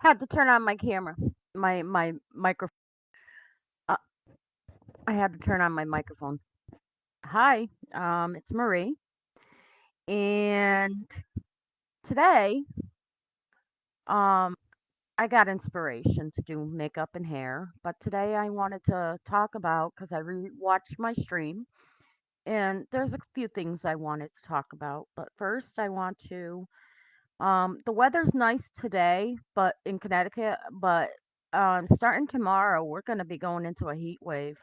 Had to turn on my camera, my microphone. Uh, I had to turn on my microphone. Hi, it's Marie, and today, um, I got inspiration to do makeup and hair. But today, I wanted to talk about because I watched my stream, and there's a few things I wanted to talk about. But first, I want to. The weather's nice today, but in Connecticut, but starting tomorrow, we're going to be going into a heat wave.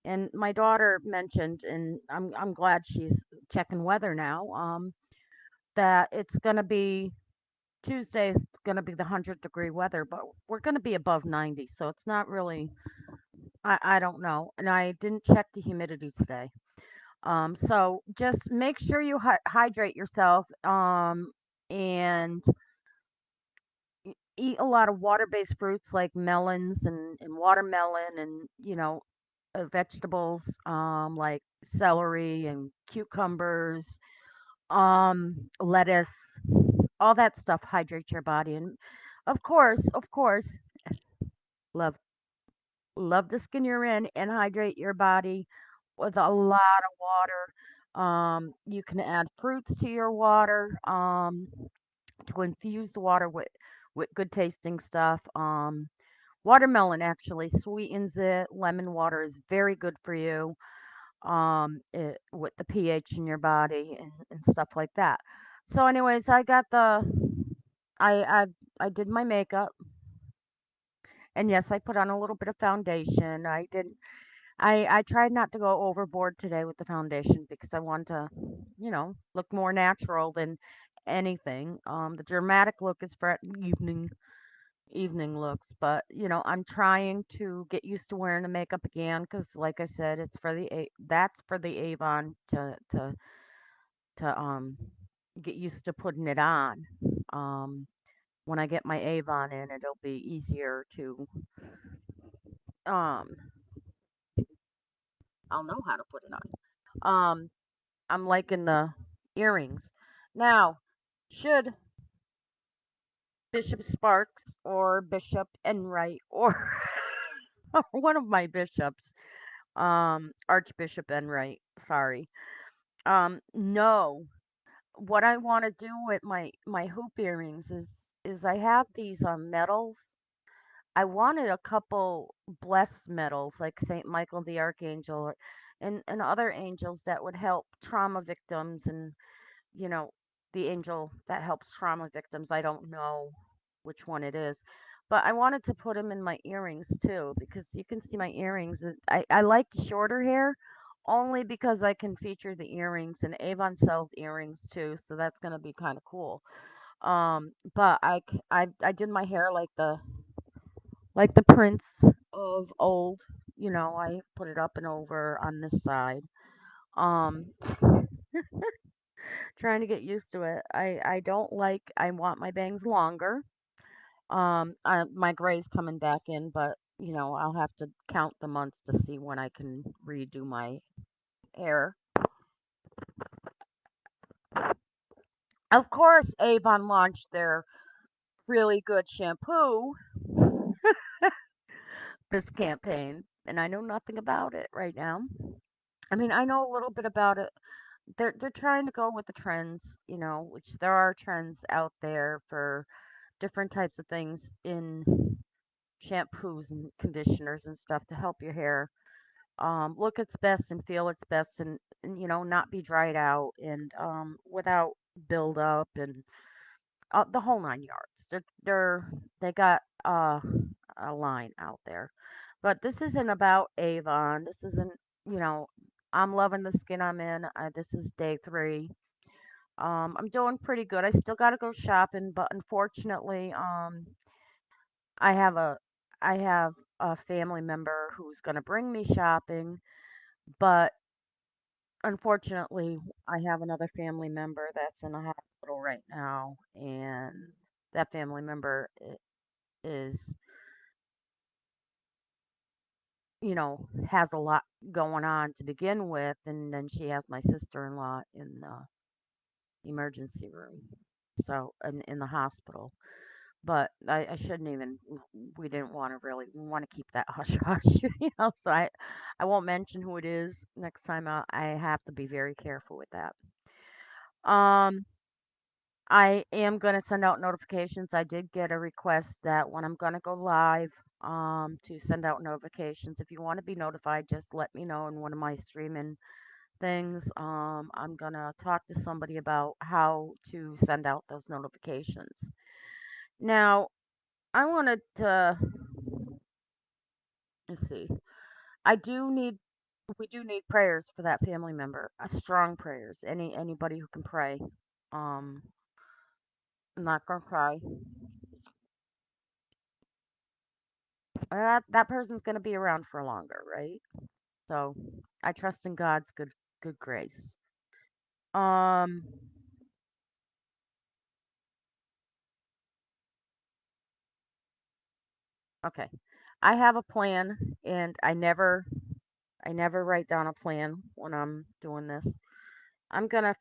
And my daughter mentioned, and I'm glad she's checking weather now, that it's going to be Tuesday's going to be the 100-degree weather, but we're going to be above 90, so it's not really. I don't know, and I didn't check the humidity today. So just make sure you hydrate yourself. And eat a lot of water-based fruits like melons and watermelon and vegetables like celery and cucumbers, lettuce, all that stuff hydrates your body. And of course, love love the skin you're in and hydrate your body with a lot of water. You can add fruits to your water to infuse the water with good tasting stuff. Watermelon actually sweetens it. Lemon water is very good for you, with the pH in your body and stuff like that. So, anyways, I I did my makeup, and yes, I put on a little bit of foundation. I tried not to go overboard today with the foundation because I want to, look more natural than anything. The dramatic look is for evening looks, but I'm trying to get used to wearing the makeup again because, like I said, that's for the Avon to get used to putting it on. Um, when I get my Avon in, it'll be easier to um, I'll know how to put it on. I'm liking the earrings now. Should Bishop Sparks or Bishop Enright or one of my bishops, Archbishop Enright, sorry. No. What I want to do with my hoop earrings is I have these medals. I wanted a couple blessed medals like Saint Michael the Archangel and other angels that would help trauma victims and you know the angel that helps trauma victims. I don't know which one it is. But I wanted to put them in my earrings too because you can see my earrings. I like shorter hair only because I can feature the earrings and Avon sells earrings too, so that's gonna be kind of cool. But I did my hair like the prince of old. I put it up and over on this side. Um, trying to get used to it. I don't like. I want my bangs longer. My gray's coming back in, but I'll have to count the months to see when I can redo my hair. Of course, Avon launched their really good shampoo this campaign, and I know nothing about it right now. I mean, I know a little bit about it. They're trying to go with the trends, which there are trends out there for different types of things in shampoos and conditioners and stuff to help your hair look its best and feel its best and not be dried out and without buildup and the whole 9 yards. They got a line out there, but this isn't about Avon. This isn't you know I'm loving the skin I'm in. This is day 3. I'm doing pretty good. I still got to go shopping, but unfortunately, I have a I have a family member who's going to bring me shopping, but unfortunately, I have another family member that's in a hospital right now, and that family member is, has a lot going on to begin with, and then she has my sister-in-law in the emergency room, so in the hospital. but I shouldn't even. We didn't want to really. We want to keep that hush hush, So I won't mention who it is next time. I have to be very careful with that. Um, I am gonna send out notifications. I did get a request that when I'm gonna go live, to send out notifications. If you want to be notified, just let me know in one of my streaming things. I'm gonna talk to somebody about how to send out those notifications. Now, I wanted to, let's see. I do need we do need prayers for that family member. Strong prayers. Anybody who can pray. Um, I'm not gonna cry. That person's gonna be around for longer, right? So I trust in God's good grace. Um, okay. I have a plan, and I never write down a plan when I'm doing this. I'm gonna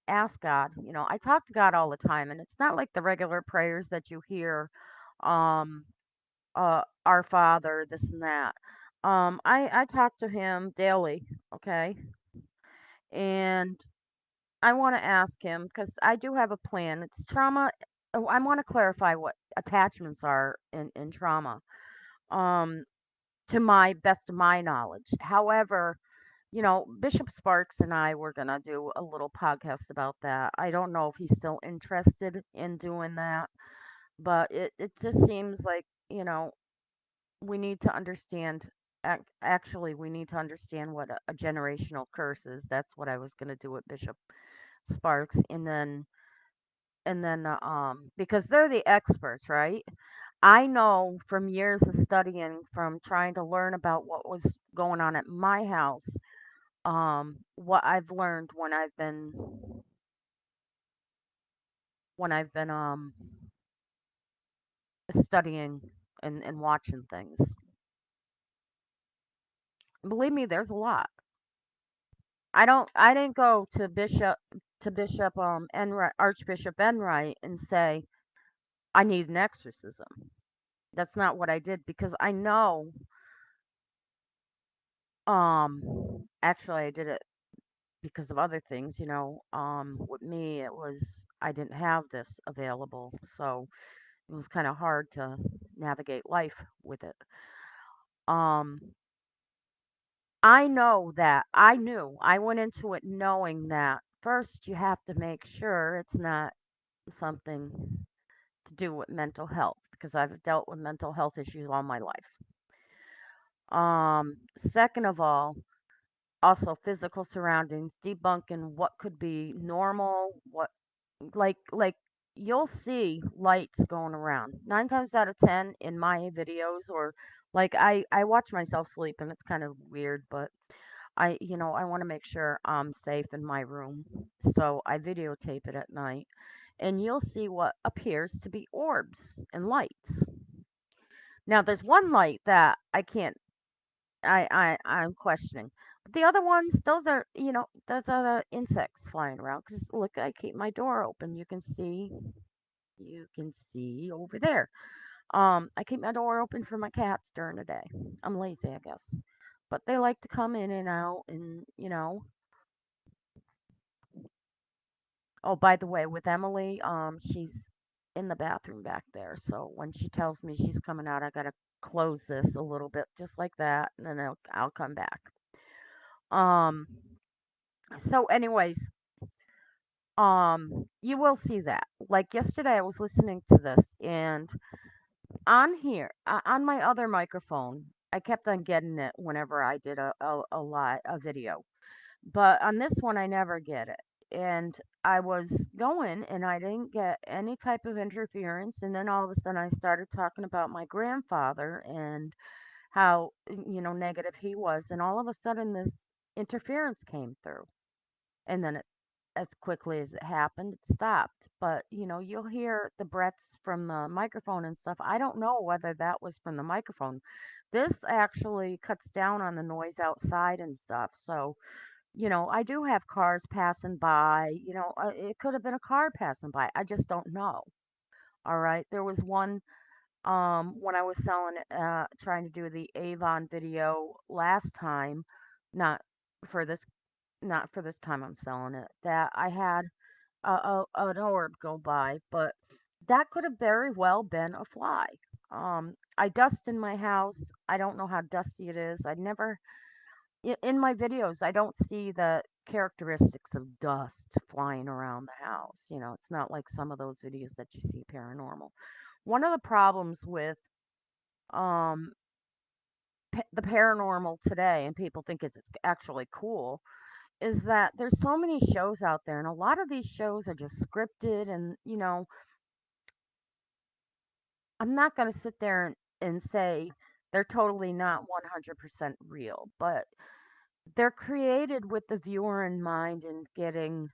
ask God. I talk to God all the time, and it's not like the regular prayers that you hear, um, Our Father, this and that. I talk to Him daily, okay, and I want to ask Him because I do have a plan. It's trauma. I want to clarify what attachments are in trauma. Um, to my best of my knowledge. However, Bishop Sparks and I were going to do a little podcast about that. I don't know if he's still interested in doing that, but it just seems like, we need to understand. Actually, we need to understand what a generational curse is. That's what I was going to do with Bishop Sparks. And then because they're the experts, right? I know from years of studying, from trying to learn about what was going on at my house, what I've learned when I've been studying and watching things. Believe me, there's a lot. I didn't go to Bishop Enright, Archbishop Enright, and say I need an exorcism. That's not what I did because I know, actually I did it because of other things, with me it was I didn't have this available, so it was kind of hard to navigate life with it. Um, I went into it knowing that first you have to make sure it's not something to do with mental health because I've dealt with mental health issues all my life. Second of all, also physical surroundings, debunking what could be normal, what like you'll see lights going around. 9 times out of 10 in my videos, or like I watch myself sleep and it's kind of weird, but I want to make sure I'm safe in my room. So I videotape it at night and you'll see what appears to be orbs and lights. Now there's one light that I can't I'm questioning. But the other ones, those are the insects flying around. Cause look, I keep my door open. You can see over there. I keep my door open for my cats during the day. I'm lazy, I guess. But they like to come in and out and. Oh, by the way, with Emily, she's in the bathroom back there. So when she tells me she's coming out, I gotta close this a little bit, just like that, and then I'll come back. Um, so anyways, you will see that. Like yesterday, I was listening to this, and on here, on my other microphone, I kept on getting it whenever I did a video. But on this one, I never get it. And I was going and I didn't get any type of interference. And then all of a sudden, I started talking about my grandfather and how, negative he was. And all of a sudden, this interference came through. And then as quickly as it happened, it stopped. But, you'll hear the breaths from the microphone and stuff. I don't know whether that was from the microphone. This actually cuts down on the noise outside and stuff. So, I do have cars passing by. It could have been a car passing by. I just don't know. All right. There was one when I was selling trying to do the Avon video last time, not for this not for this time I'm selling it, that I had an orb go by, but that could have very well been a fly. I dust in my house. I don't know how dusty it is. I never in my videos I don't see the characteristics of dust flying around the house. You know, it's not like some of those videos that you see paranormal. One of the problems with um the paranormal today, and people think it's actually cool, is that there's so many shows out there, and a lot of these shows are just scripted. And I'm not going to sit there and say they're totally not 100% real, but they're created with the viewer in mind and getting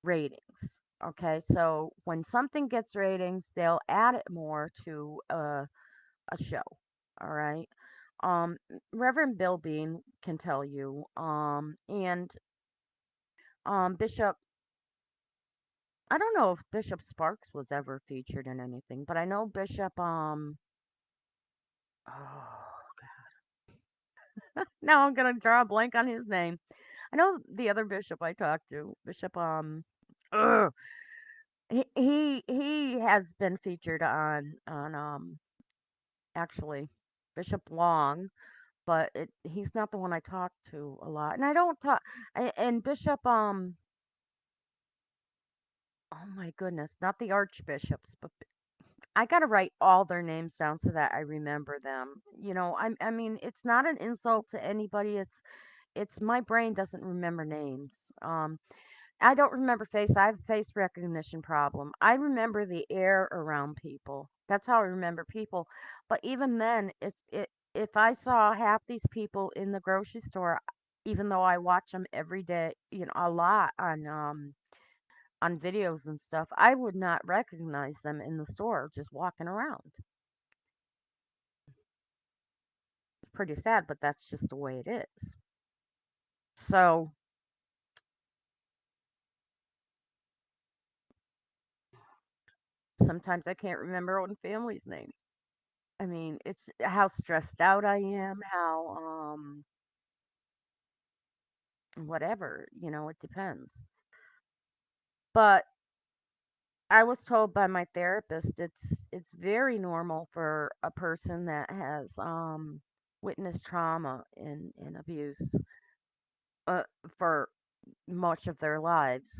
ratings. Okay, so when something gets ratings, they'll add it more to a show. All right. Um, Reverend Bill Bean can tell you. And Bishop, I don't know if Bishop Sparks was ever featured in anything, but I know Bishop. Oh, now I'm gonna draw a blank on his name. I know the other bishop I talked to, Bishop. Ugh, he has been featured on actually Bishop Long, but he's not the one I talk to a lot. And I don't talk. And Bishop oh my goodness, not the archbishops, but I gotta write all their names down so that I remember them. You know, I mean, it's not an insult to anybody. It's my brain doesn't remember names. I don't remember face. I have a face recognition problem. I remember the air around people. That's how I remember people. But even then, if I saw half these people in the grocery store, even though I watch them every day, you know, a lot on videos and stuff, I would not recognize them in the store just walking around. It's pretty sad, but that's just the way it is. So sometimes I can't remember own family's name. I mean, it's how stressed out I am, how whatever, you know, it depends. But I was told by my therapist it's very normal for a person that has witnessed trauma and abuse uh, for much of their lives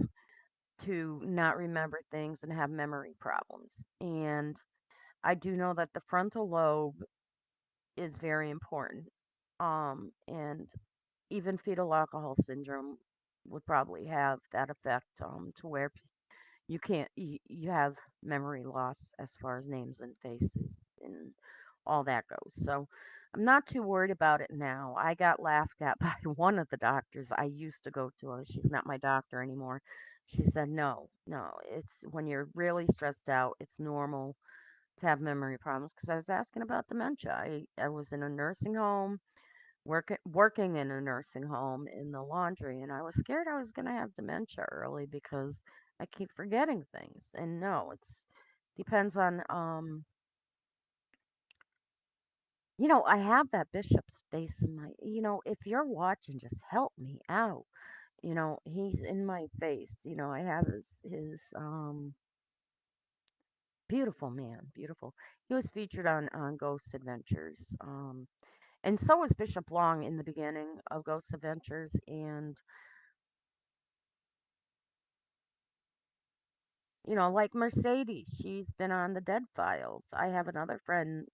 to not remember things and have memory problems. And I do know that the frontal lobe is very important. And even fetal alcohol syndrome would probably have that effect to where you have memory loss as far as names and faces and all that goes. So I'm not too worried about it now. I got laughed at by one of the doctors I used to go to. She's not my doctor anymore. She said, no, no, it's when you're really stressed out, it's normal to have memory problems. Because I was asking about dementia. I was in a nursing home working in a nursing home in the laundry, and I was scared I was going to have dementia early because I keep forgetting things. And no, it's depends on I have that bishop's face in my, if you're watching, just help me out. He's in my face. I have his beautiful man, beautiful. He was featured on Ghost Adventures. And so was Bishop Long in the beginning of Ghost Adventures. And like Mercedes, she's been on the Dead Files. I have another friend,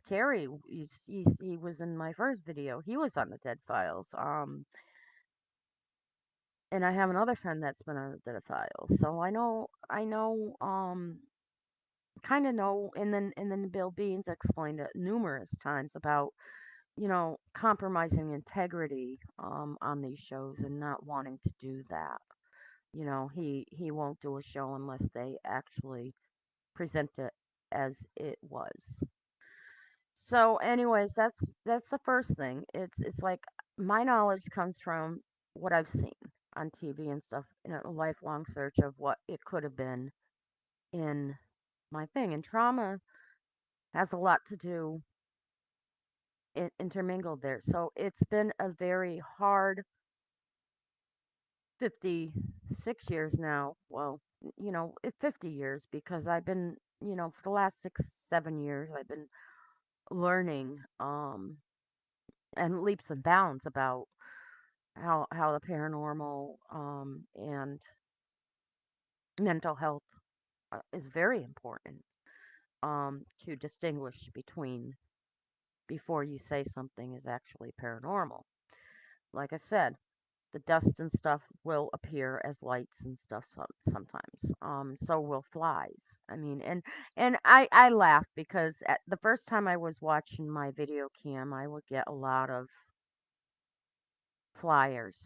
Terry. He was in my first video. He was on the Dead Files. And I have another friend that's been on the Dead Files. So I know, kind of know. And then Bill Beans explained it numerous times about compromising integrity on these shows and not wanting to do that. He won't do a show unless they actually present it as it was. So, anyways, that's the first thing. It's like my knowledge comes from what I've seen on TV and stuff in a lifelong search of what it could have been. in my thing. And trauma has a lot to do intermingled there. So it's been a very hard 56 years now. Well, 50 years because I've been, for the last 6, 7 years, I've been learning and leaps and bounds about how the paranormal and mental health is very important to distinguish between before you say something is actually paranormal. Like I said, the dust and stuff will appear as lights and stuff sometimes. So will flies. I mean, and I laugh because at the first time I was watching my video cam, I would get a lot of flyers,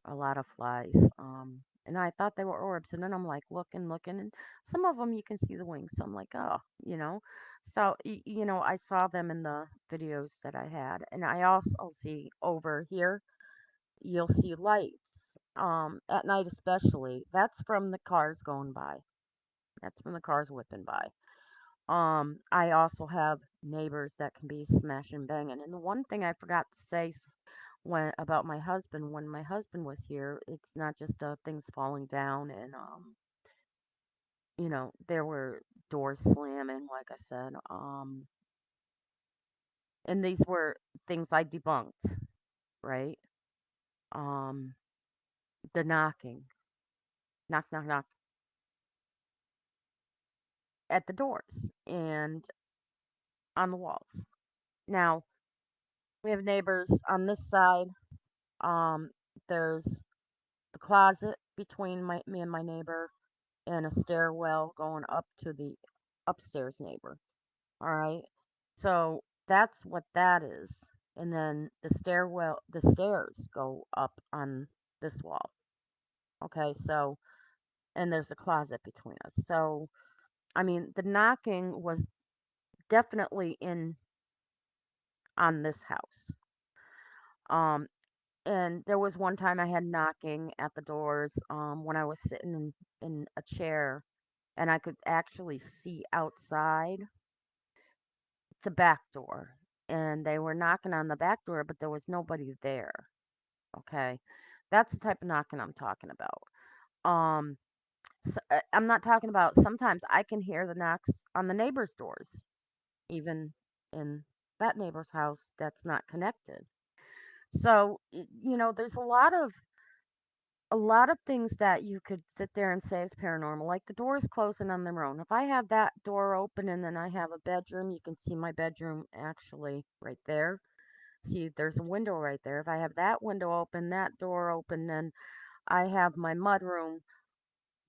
a lot of flies. And I thought they were orbs, and then I'm like looking, and some of them you can see the wings. So I'm like, oh, you know. So I saw them in the videos that I had, and I also see over here. You'll see lights, at night especially. That's from the cars going by. That's from the cars whipping by. I also have neighbors that can be smashing and banging. And the one thing I forgot to say when about my husband, when my husband was here, it's not just things falling down and there were doors slamming, like I said. And these were things I debunked, right? Um, the knocking, knock, knock, knock at the doors and on the walls. Now, we have neighbors on this side. Um, there's the closet between me and my neighbor and a stairwell going up to the upstairs neighbor. All right. So that's what that is. And then the stairs go up on this wall. Okay. So, and there's a closet between us. So, I mean, the knocking was definitely in on this house. Um, and there was one time I had knocking at the doors when I was sitting in a chair and I could actually see outside to back door. And they were knocking on the back door, but there was nobody there. Okay. That's the type of knocking I'm talking about. Um, I'm not talking about sometimes I can hear the knocks on the neighbor's doors, even in that neighbor's house that's not connected. So, there's a lot of things that you could sit there and say is paranormal, like the doors closing on their own. If I have that door open and then I have a bedroom, you can see my bedroom actually right there. See, there's a window right there. If I have that window open, that door open, then I have my mudroom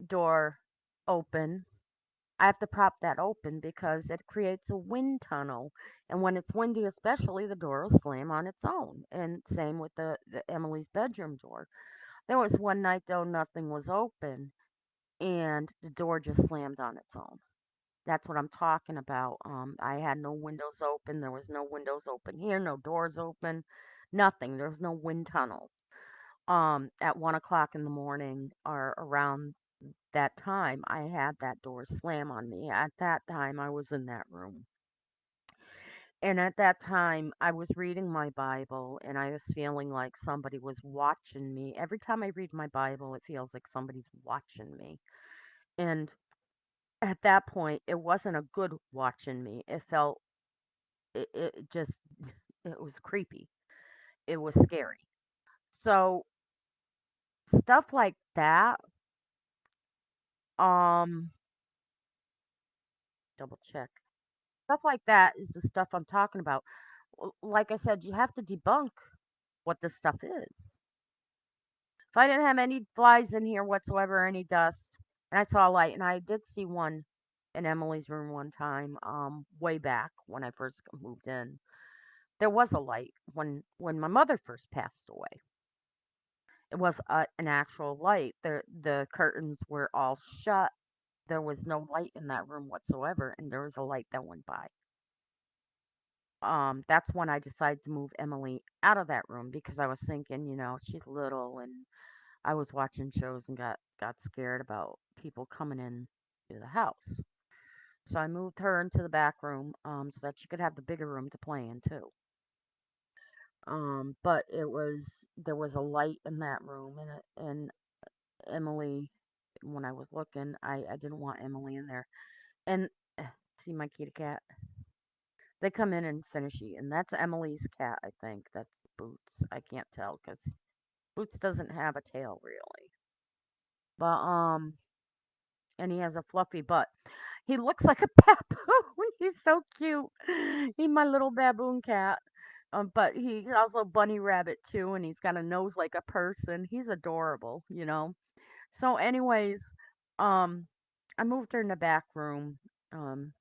door open. I have to prop that open because it creates a wind tunnel. And when it's windy, especially, the door will slam on its own. And same with the Emily's bedroom door. There was one night though nothing was open and the door just slammed on its own. That's what I'm talking about. I had no windows open. There was no windows open here, no doors open, nothing. There was no wind tunnel. At 1 o'clock in the morning or around that time, I had that door slam on me. At that time, I was in that room. And at that time, I was reading my Bible and I was feeling like somebody was watching me. Every time I read my Bible, it feels like somebody's watching me. And at that point, it wasn't a good watching me. It just, it was creepy. It was scary. So, stuff like that, um, double check. Stuff like that is the stuff I'm talking about. Like I said, you have to debunk what this stuff is. If I didn't have any flies in here whatsoever, any dust, and I saw a light, and I did see one in Emily's room one time, way back when I first moved in. There was a light when my mother first passed away. It was an actual light. The curtains were all shut. There was no light in that room whatsoever, and there was a light that went by. That's when I decided to move Emily out of that room because I was thinking, she's little and I was watching shows and got scared about people coming in. to the house. So I moved her into the back room, so that she could have the bigger room to play in too. But there was a light in that room, and Emily, when I was looking, I didn't want Emily in there. And see my kitty cat. They come in and finish eating. That's Emily's cat, I think. That's Boots. I can't tell because Boots doesn't have a tail really. But and he has a fluffy butt. He looks like a baboon. He's so cute. He's my little baboon cat. But he's also bunny rabbit too, and he's got a nose like a person. He's adorable. So, anyways, um, I moved her in the back room. Um,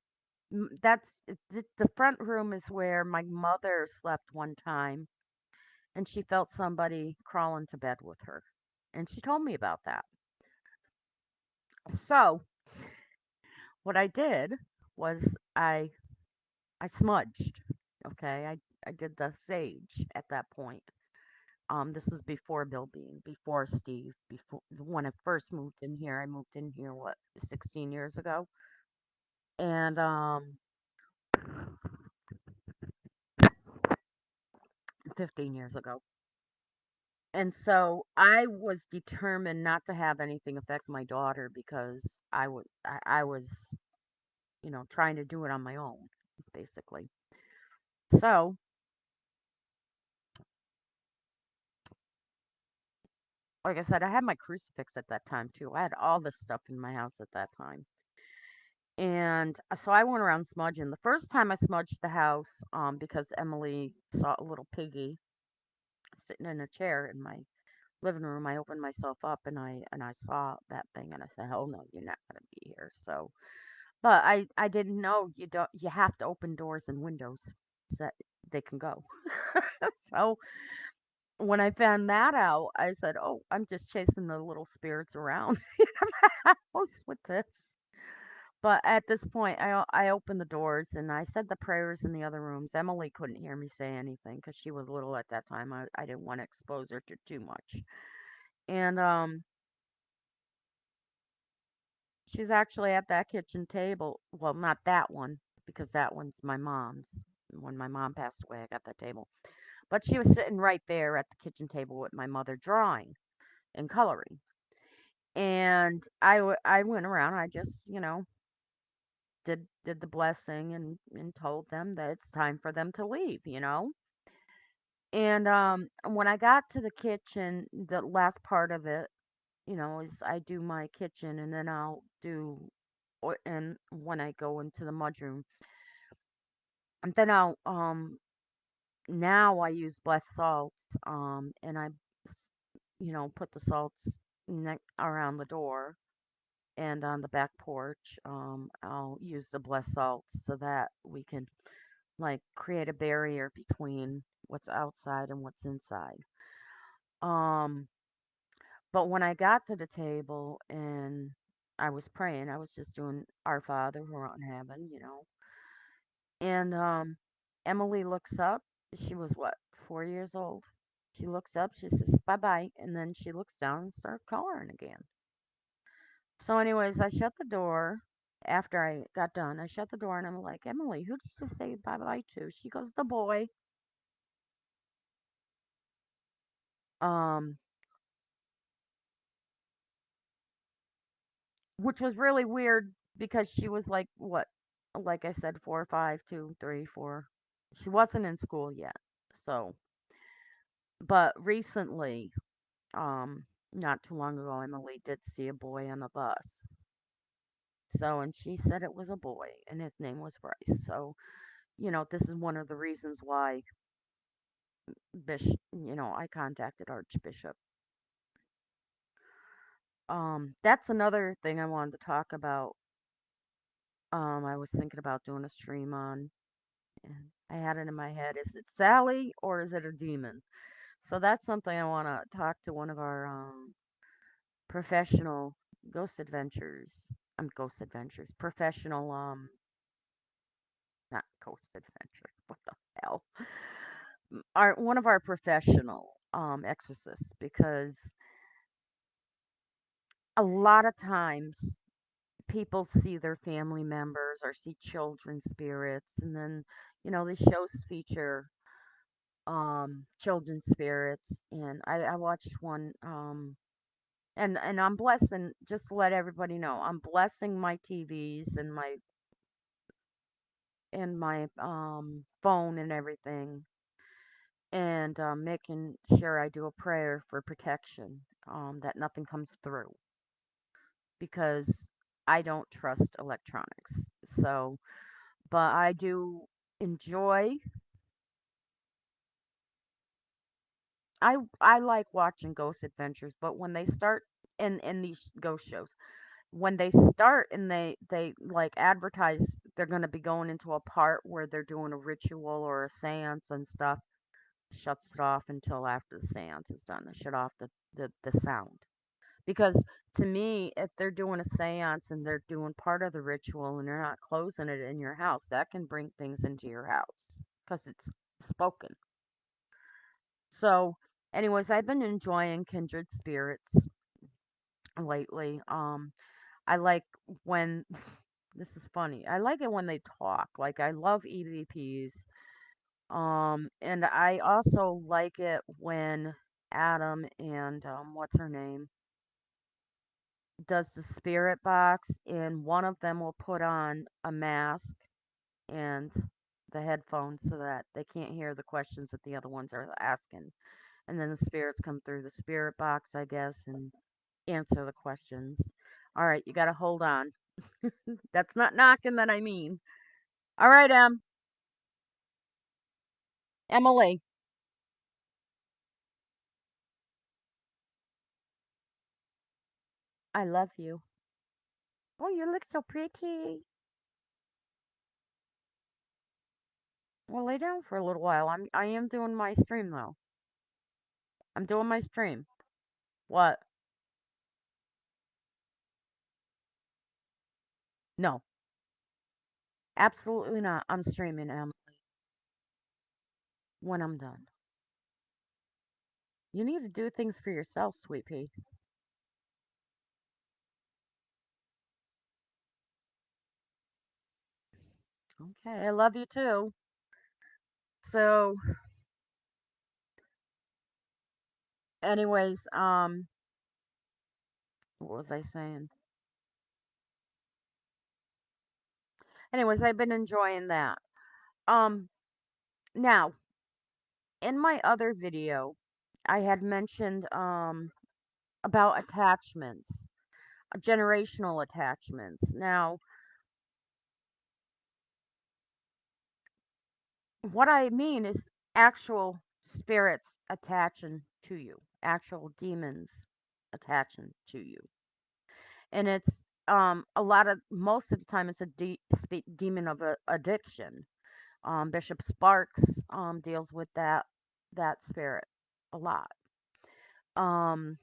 the front room is where my mother slept one time, and she felt somebody crawl into bed with her, and she told me about that. So, what I did was I smudged. Okay, I did the sage at that point. This was before Bill Bean, before Steve, before when I first moved in here. I moved in here what 16 years ago, and 15 years ago. And so I was determined not to have anything affect my daughter because I was, trying to do it on my own, basically. So, like I said, I had my crucifix at that time too. I had all this stuff in my house at that time. And so I went around smudging. The first time I smudged the house, because Emily saw a little piggy sitting in a chair in my living room. I opened myself up and I saw that thing and I said, "Oh no, you're not gonna be here." So, but I didn't know you have to open doors and windows so that they can go. So when I found that out, I said, "Oh, I'm just chasing the little spirits around the house with this." But at this point, I opened the doors and I said the prayers in the other rooms. Emily couldn't hear me say anything because she was little at that time. I didn't want to expose her to too much. And she's actually at that kitchen table. Well, not that one because that one's my mom's. When my mom passed away, I got that table. But she was sitting right there at the kitchen table with my mother drawing and coloring. And I went around. I just did the blessing and told them that it's time for them to leave. And when I got to the kitchen, the last part of it, is I do my kitchen and then I'll do and when I go into the mudroom, and then I'll now I use blessed salts, and I put the salts around the door and on the back porch. I'll use the blessed salts so that we can like create a barrier between what's outside and what's inside. Um, but when I got to the table and I was praying, I was just doing Our Father who art in heaven. And Emily looks up. She was what, 4 years old? She looks up, she says bye bye, and then she looks down and starts coloring again. So, anyways, I shut the door. After I got done, I shut the door and I'm like, Emily, who did you say bye bye to? She goes, the boy. Um, which was really weird because she was like, what? Like I said, 4, 5, 2, 3, 4. She wasn't in school yet. So, but recently, not too long ago, Emily did see a boy on a bus. So, and she said it was a boy and his name was Bryce. So, this is one of the reasons why I contacted Archbishop. That's another thing I wanted to talk about. I was thinking about doing a stream on, and I had it in my head. Is it Sally or is it a demon? So that's something I want to talk to one of our professional ghost adventures. Ghost adventures, professional not ghost adventure. What the hell? Our one of our professional exorcists because a lot of times people see their family members or see children spirits, and then these shows feature children spirits. And I watched one, and I'm blessing, just to let everybody know, I'm blessing my TVs and my phone and everything, and making sure I do a prayer for protection, that nothing comes through, because I don't trust electronics. So, but I do enjoy. I like watching ghost adventures, but when they start in these ghost shows, when they start and they like advertise they're going to be going into a part where they're doing a ritual or a séance and stuff, shuts it off until after the séance is done. They shut off the sound. Because to me, if they're doing a séance and they're doing part of the ritual and they're not closing it in your house, that can bring things into your house because it's spoken. So, anyways, I've been enjoying Kindred Spirits lately. I like when this is funny. I like it when they talk. Like, I love EVPs. And I also like it when Adam and what's her name does the spirit box, and one of them will put on a mask and the headphones so that they can't hear the questions that the other ones are asking. And then the spirits come through the spirit box, I guess, and answer the questions. All right, you got to hold on. That's not knocking that I mean. All right, Emily, I love you. Oh, you look so pretty. Well, lay down for a little while. I am doing my stream though. I'm doing my stream. What? No, absolutely not. I'm streaming, when I'm done. You need to do things for yourself, sweet pea. Okay, I love you too. So, anyways, what was I saying? Anyways, I've been enjoying that. Um, Now, in my other video, I had mentioned about attachments, generational attachments. Now, what I mean is actual spirits attaching to you, actual demons attaching to you. And it's a lot of most of the time it's a demon of addiction. Bishop Sparks deals with that spirit a lot. Um,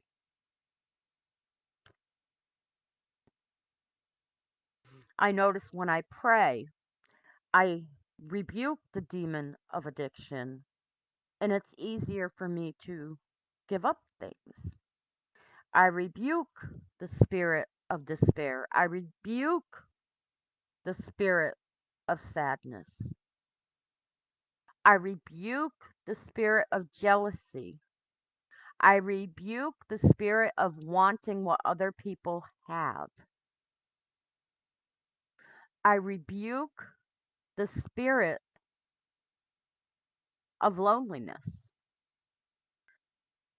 I notice when I pray, I rebuke the demon of addiction, and it's easier for me to give up things. I rebuke the spirit of despair. I rebuke the spirit of sadness. I rebuke the spirit of jealousy. I rebuke the spirit of wanting what other people have. I rebuke the spirit of loneliness.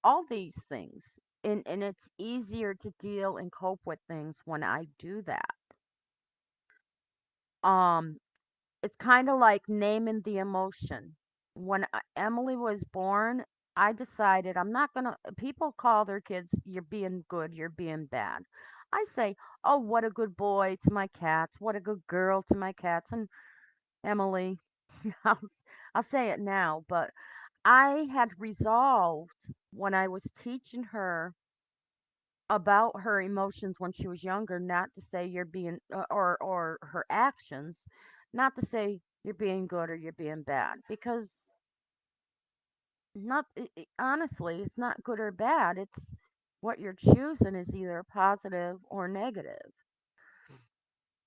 All these things. And it's easier to deal and cope with things when I do that. Um, it's kind of like naming the emotion. When Emily was born, I decided I'm not gonna. People call their kids, "You're being good, you're being bad." I say, "Oh, what a good boy" to my cats, "What a good girl" to my cats, and Emily. I'll I'll say it now, but I had resolved when I was teaching her about her emotions when she was younger, not to say you're being or her actions, not to say you're being good or you're being bad, because not honestly, it's not good or bad. It's what you're choosing is either positive or negative.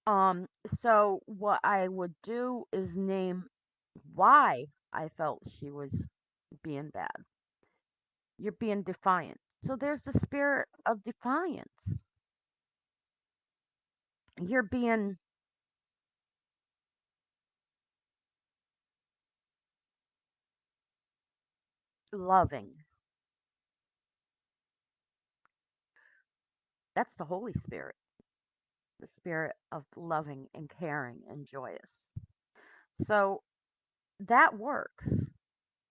Um, so what I would do is name why I felt she was being bad. You're being defiant. So there's the spirit of defiance. You're being loving. That's the Holy Spirit, the spirit of loving and caring and joyous. So that works.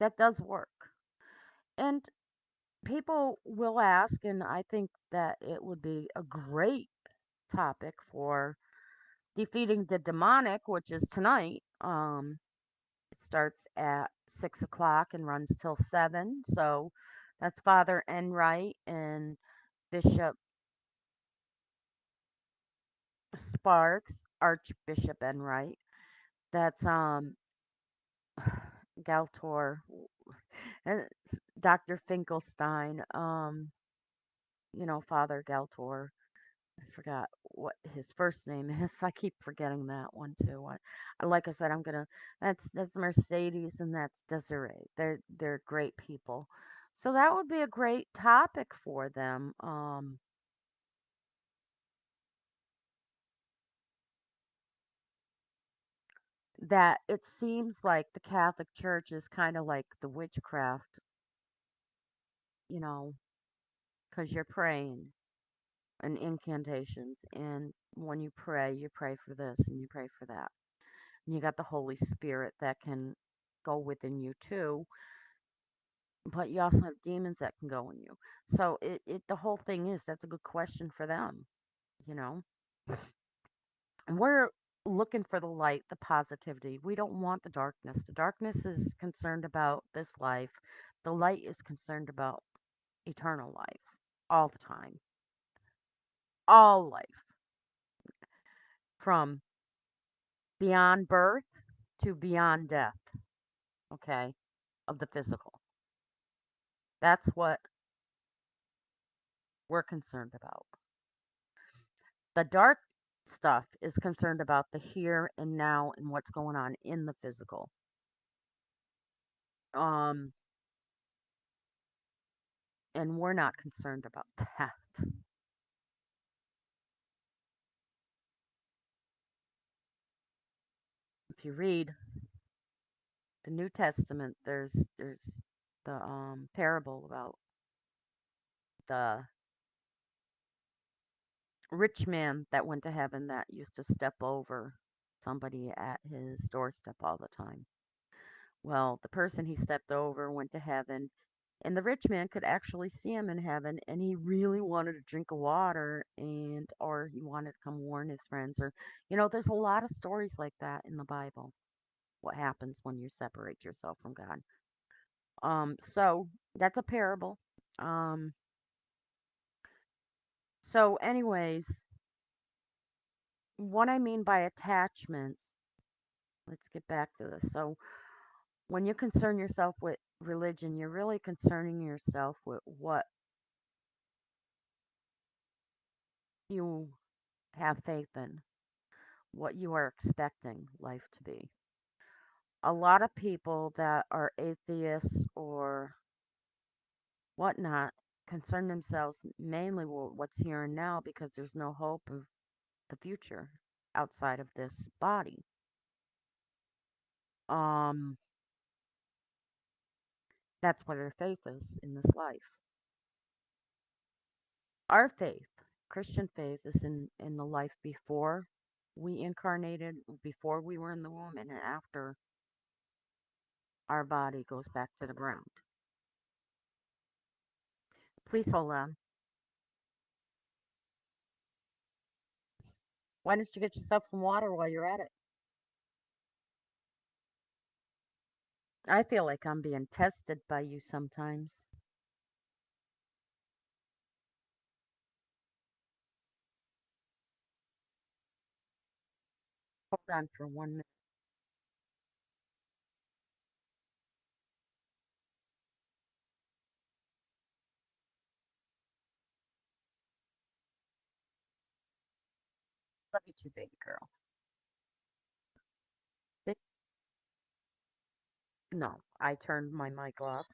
That does work. And people will ask, and I think that it would be a great topic for defeating the demonic, which is tonight. It starts at 6 o'clock and runs till 7. So that's Father Enright and Bishop Sparks, Archbishop Enright. That's Galtor, uh, Dr. Finkelstein, Father Galtor. I forgot what his first name is. I keep forgetting that one too. Like I said, I'm gonna. That's Mercedes and that's Desiree. They're great people. So that would be a great topic for them. That it seems like the Catholic Church is kind of like the witchcraft, you know, because you're praying and incantations, and when you pray for this and you pray for that. And you got the Holy Spirit that can go within you too, but you also have demons that can go in you. So the whole thing is that's a good question for them, you know. And we're looking for the light, the positivity. We don't want the darkness. The darkness is concerned about this life. The light is concerned about eternal life all the time. All life from beyond birth to beyond death, okay, of the physical. That's what we're concerned about. The dark stuff is concerned about the here and now and what's going on in the physical. Um, and we're not concerned about that. If you read the New Testament, there's the parable about the rich man that went to heaven that used to step over somebody at his doorstep all the time. Well, the person he stepped over went to heaven, and the rich man could actually see him in heaven, and he really wanted a drink of water, and or he wanted to come warn his friends, or there's a lot of stories like that in the Bible. What happens when you separate yourself from God? So that's a parable. Um, so, anyways, what I mean by attachments. Let's get back to this. So, when you concern yourself with religion, you're really concerning yourself with what you have faith in, what you are expecting life to be. A lot of people that are atheists or whatnot concern themselves mainly with what's here and now because there's no hope of the future outside of this body. Um, that's what our faith is in this life. Our faith, Christian faith, is in the life before we incarnated, before we were in the womb, and after our body goes back to the ground. Please hold on. Why don't you get yourself some water while you're at it? I feel like I'm being tested by you sometimes. Hold on for 1 minute. Love you too, baby girl. Ba- No, I turned my mic off.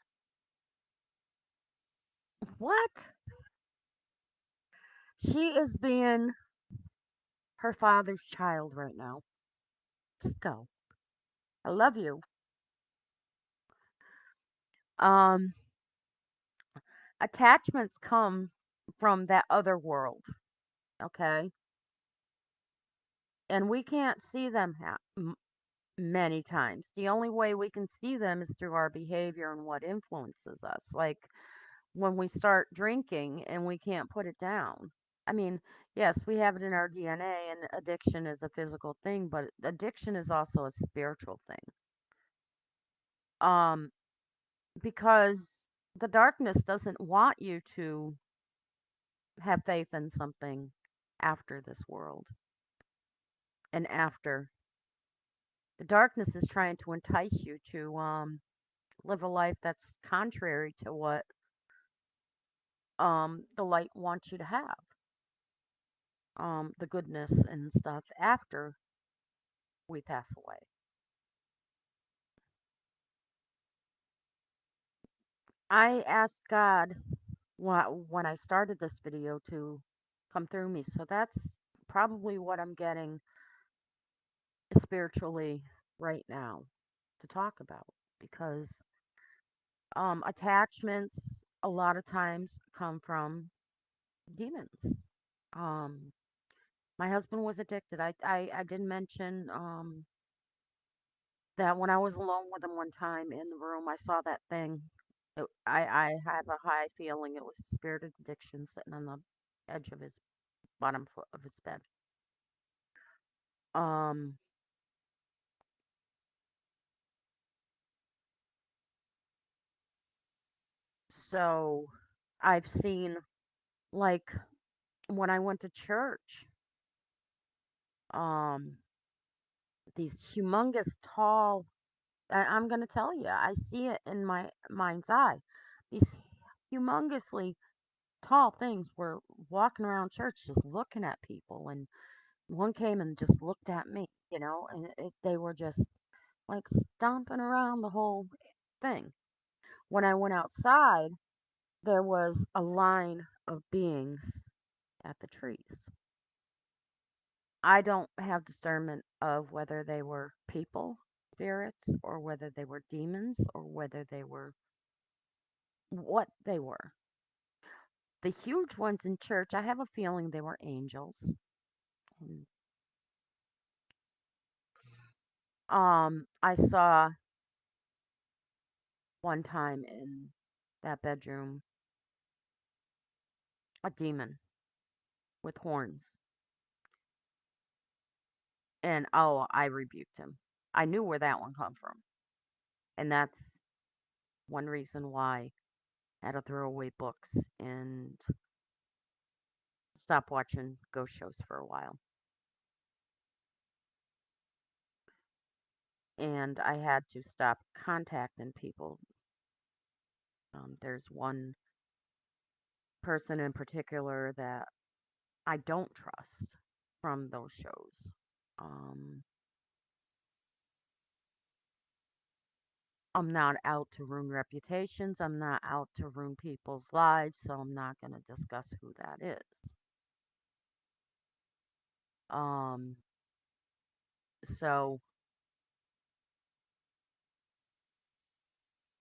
What? She is being her father's child right now. Just go. I love you. Um, Attachments come from that other world, okay? And we can't see them many times. The only way we can see them is through our behavior and what influences us. Like when we start drinking and we can't put it down. I mean, yes, we have it in our DNA, and addiction is a physical thing, but addiction is also a spiritual thing. Um, because the darkness doesn't want you to have faith in something after this world and after. The darkness is trying to entice you to live a life that's contrary to what the light wants you to have. The goodness and stuff after we pass away. I asked God when I started this video to come through me. So that's probably what I'm getting spiritually right now to talk about because attachments a lot of times come from demons. Um, my husband was addicted. I did mention that when I was alone with him one time in the room, I saw that thing. I have a high feeling it was a spirit of addiction sitting on the edge of his bottom foot of his bed. Um, so I've seen like when I went to church, um, these humongous tall. I'm gonna tell you, I see it in my mind's eye. These humongously tall things were walking around church, just looking at people, and one came and just looked at me, and they were just like stomping around the whole thing. When I went outside, there was a line of beings at the trees. I don't have discernment of whether they were people, spirits, or whether they were demons, or whether they were what they were. The huge ones in church, I have a feeling they were angels. And, I saw one time in that bedroom a demon with horns, and oh, I rebuked him. I knew where that one come from, and that's one reason why I had to throw away books and stop watching ghost shows for a while. And I had to stop contacting people. There's one person in particular that I don't trust from those shows. Um, I'm not out to ruin reputations. I'm not out to ruin people's lives, so I'm not going to discuss who that is. Um, so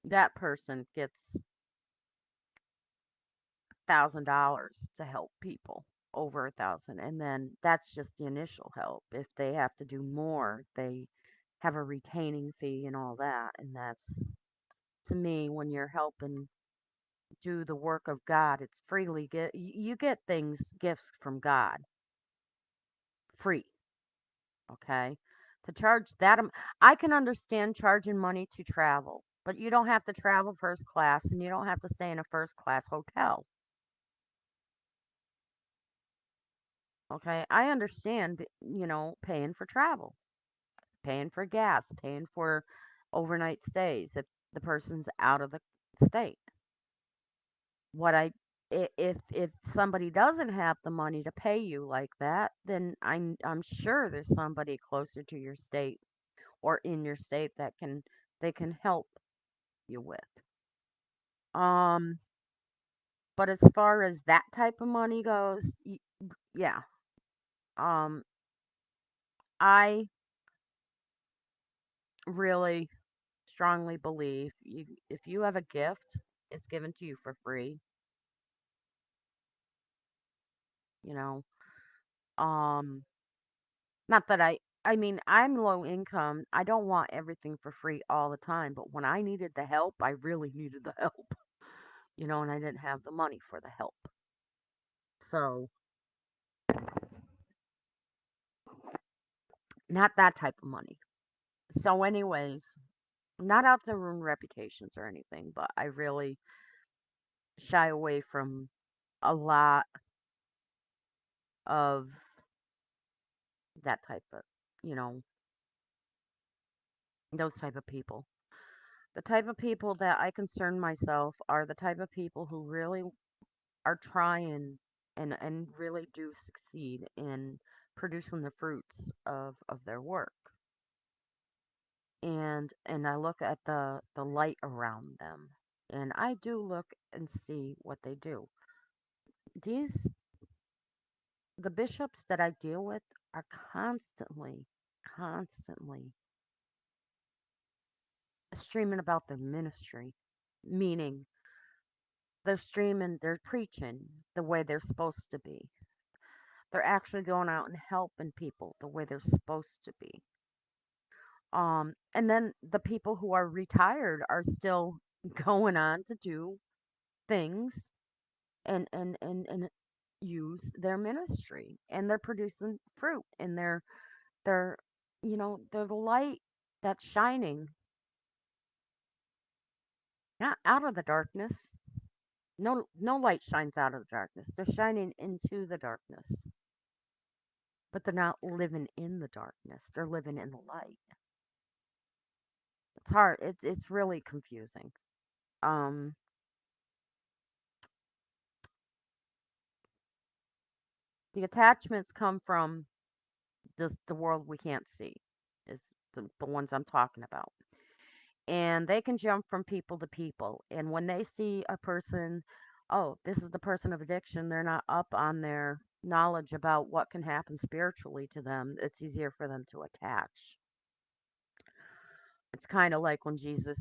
that person gets $1,000 to help people, over 1,000, and then that's just the initial help. If they have to do more, they have a retaining fee and all that, and that's to me when you're helping do the work of God, it's freely get you get things gifts from God free, okay? To charge that I can understand charging money to travel, but you don't have to travel first class and you don't have to stay in a first class hotel. Okay? I understand, paying for travel, paying for gas, paying for overnight stays if the person's out of the state. What I If somebody doesn't have the money to pay you like that, then I'm sure there's somebody closer to your state or in your state that can they can help you with. Um, but as far as that type of money goes, yeah. Um, I really strongly believe if you have a gift, it's given to you for free, you know. Um, Not that I mean, I'm low income. I don't want everything for free all the time, but when I needed the help, I really needed the help, and I didn't have the money for the help. So, not that type of money. So, anyways, not out to ruin reputations or anything, but I really shy away from a lot of that type of, you know, those type of people. The type of people that I concern myself are the type of people who really are trying and really do succeed in producing the fruits of their work. And I look at the light around them, and I do look and see what they do. These the bishops that I deal with are constantly streaming about their ministry, meaning they're preaching the way they're supposed to be. They're actually going out and helping people the way they're supposed to be. And then the people who are retired are still going on to do things and use their ministry, and they're producing fruit, and they're they're the light that's shining not out of the darkness. No light shines out of the darkness. They're shining into the darkness, but they're not living in the darkness. They're living in the light. It's hard. It's really confusing. Um, the attachments come from the world we can't see, is the ones I'm talking about. And they can jump from people to people. And when they see a person, oh, this is the person of addiction, they're not up on their knowledge about what can happen spiritually to them. It's easier for them to attach. It's kind of like when Jesus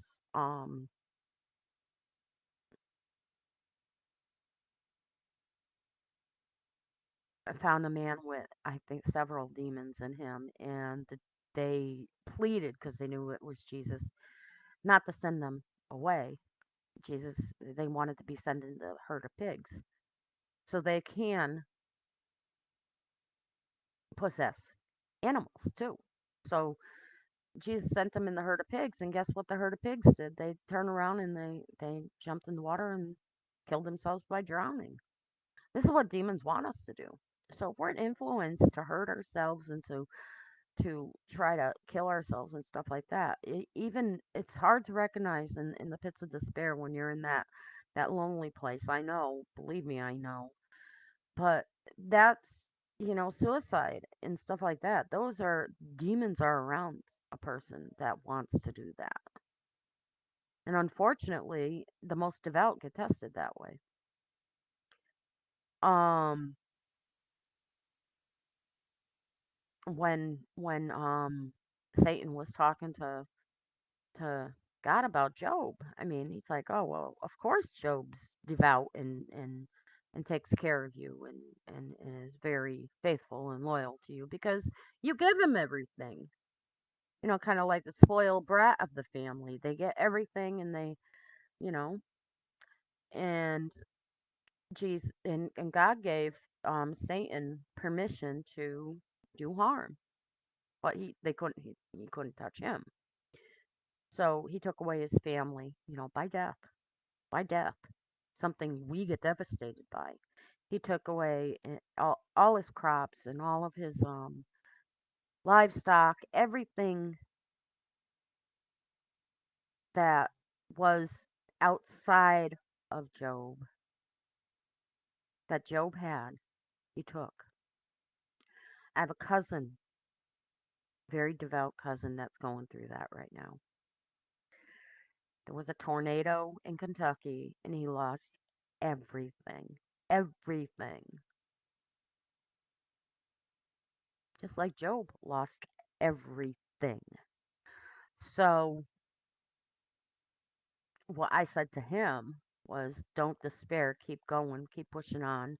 found a man with, I think, several demons in him, and they pleaded because they knew it was Jesus not to send them away. Jesus, they wanted to be sent into the herd of pigs. So they can possess animals too. So Jesus sent them in the herd of pigs, and guess what the herd of pigs did? They turned around and they jumped in the water and killed themselves by drowning. This is what demons want us to do. So if we're influenced to hurt ourselves and to try to kill ourselves and stuff like that, even it's hard to recognize in the pits of despair when you're in that lonely place. I know, believe me, I know. But that's, suicide and stuff like that. Those are demons are around a person that wants to do that. And unfortunately, the most devout get tested that way. Um when Satan was talking to God about Job, I mean, he's like, "Oh, well, of course Job's devout and takes care of you and is very faithful and loyal to you because you give him everything." Kind of like the spoiled brat of the family. They get everything and you know, and and God gave Satan permission to do harm, but he couldn't touch him. So he took away his family, by death, something we get devastated by. He took away all his crops and all of his livestock, everything that was outside of Job that Job had, he took. I have a cousin, very devout cousin, that's going through that right now. There was a tornado in Kentucky and he lost everything. Everything. Just like Job lost everything. So, what I said to him was, don't despair, keep going, keep pushing on.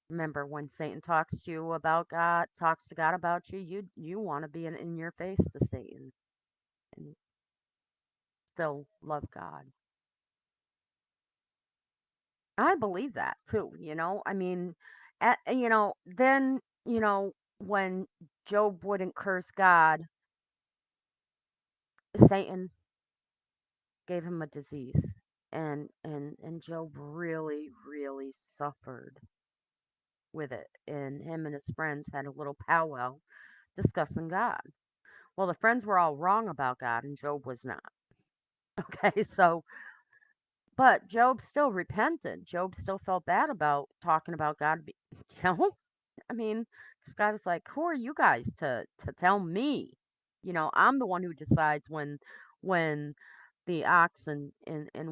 Remember, when Satan talks to you about God, talks to God about you, you want to be in your face to Satan and still love God. I believe that too, I mean, then, when Job wouldn't curse God, Satan gave him a disease. And Job really, really suffered with it. And him and his friends had a little powwow discussing God. Well, the friends were all wrong about God, and Job was not. Okay, so, but Job still repented. Job still felt bad about talking about God. You know, I mean, 'cause God is like, who are you guys to tell me? I'm the one who decides when the ox and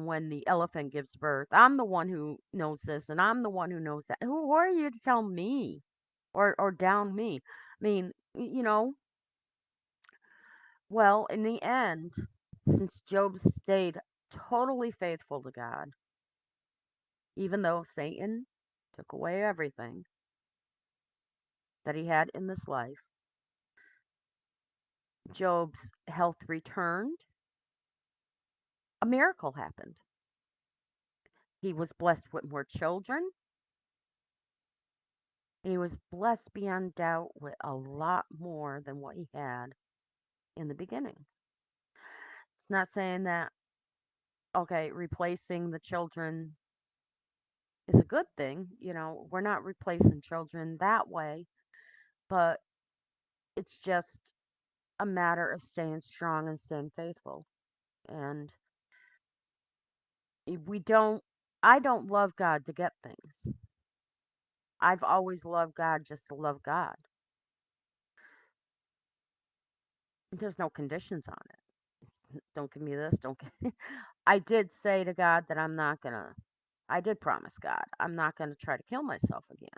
when the elephant gives birth. I'm the one who knows this, and I'm the one who knows that. Who are you to tell me or down me? I mean, well, in the end, since Job stayed totally faithful to God, even though Satan took away everything that he had in this life, Job's health returned. A miracle happened. He was blessed with more children, and he was blessed beyond doubt with a lot more than what he had in the beginning. It's not saying that, okay, replacing the children is a good thing. We're not replacing children that way, but it's just a matter of staying strong and staying faithful. And we don't, I don't love God to get things. I've always loved God just to love God. There's no conditions on it. Don't give me this, don't give I did say to God that I did promise God, I'm not gonna try to kill myself again.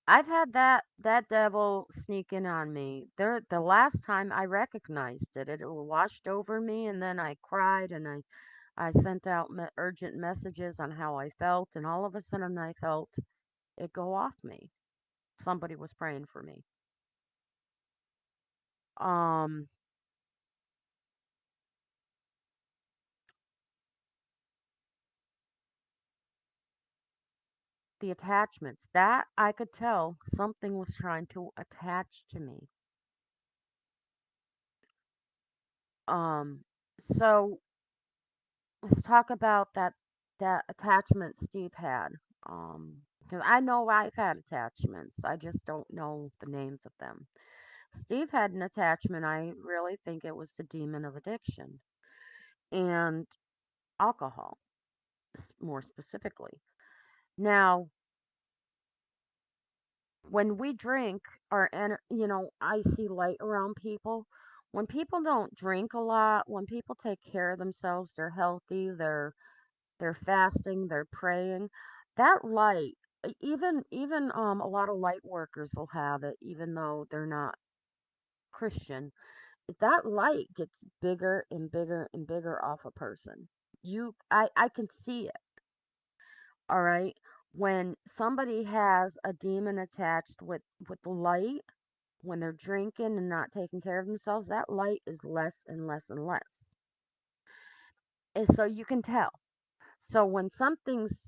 I've had that devil sneak in on me. The last time I recognized it, it washed over me, and then I cried and I sent out urgent messages on how I felt, and all of a sudden I felt it go off me. Somebody was praying for me. Um, the attachments, that I could tell something was trying to attach to me. Um, so let's talk about that attachment Steve had. Because I know I've had attachments. I just don't know the names of them. Steve had an attachment. I really think it was the demon of addiction and alcohol, more specifically. Now, when we drink, I see light around people. When people don't drink a lot, when people take care of themselves, they're healthy, they're fasting, they're praying. That light, even a lot of light workers will have it, even though they're not Christian. That light gets bigger and bigger and bigger off a person. I can see it. All right. When somebody has a demon attached with the light, when they're drinking and not taking care of themselves, that light is less and less and less. And so you can tell. So when something's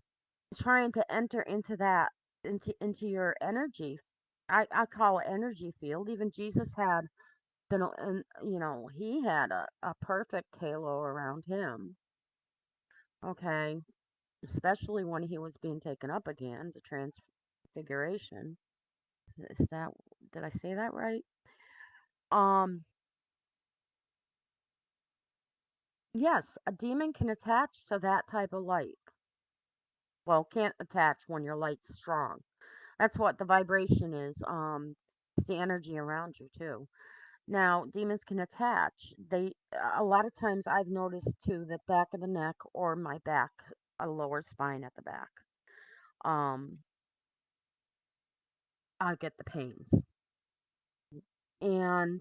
trying to enter into that into your energy, I call it energy field. Even Jesus had been, and he had a perfect halo around him. Okay, especially when he was being taken up again, the transfiguration. Is that did I say that right? Um, yes, a demon can attach to that type of light. Well, can't attach when your light's strong. That's what the vibration is. It's the energy around you too. Now, demons can attach. They a lot of times I've noticed too that back of the neck or my back, a lower spine at the back. Um, I get the pains. And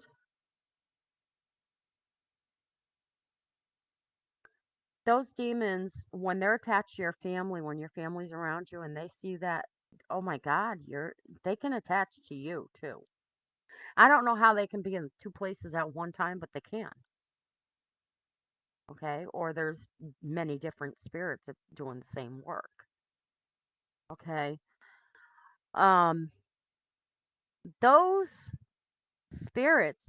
those demons, when they're attached to your family, when your family's around you and they see that, oh my God, they can attach to you too. I don't know how they can be in two places at one time, but they can. Okay, or there's many different spirits that doing the same work. Okay, um, those spirits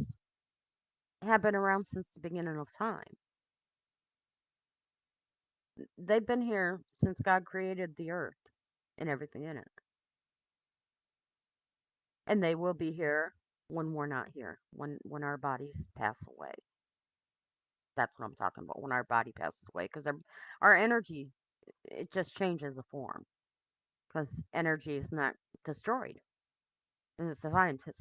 have been around since the beginning of time. They've been here since God created the earth and everything in it, and they will be here when we're not here, when our bodies pass away. That's what I'm talking about. When our body passes away, because our energy, it just changes the form. Because energy is not destroyed. And the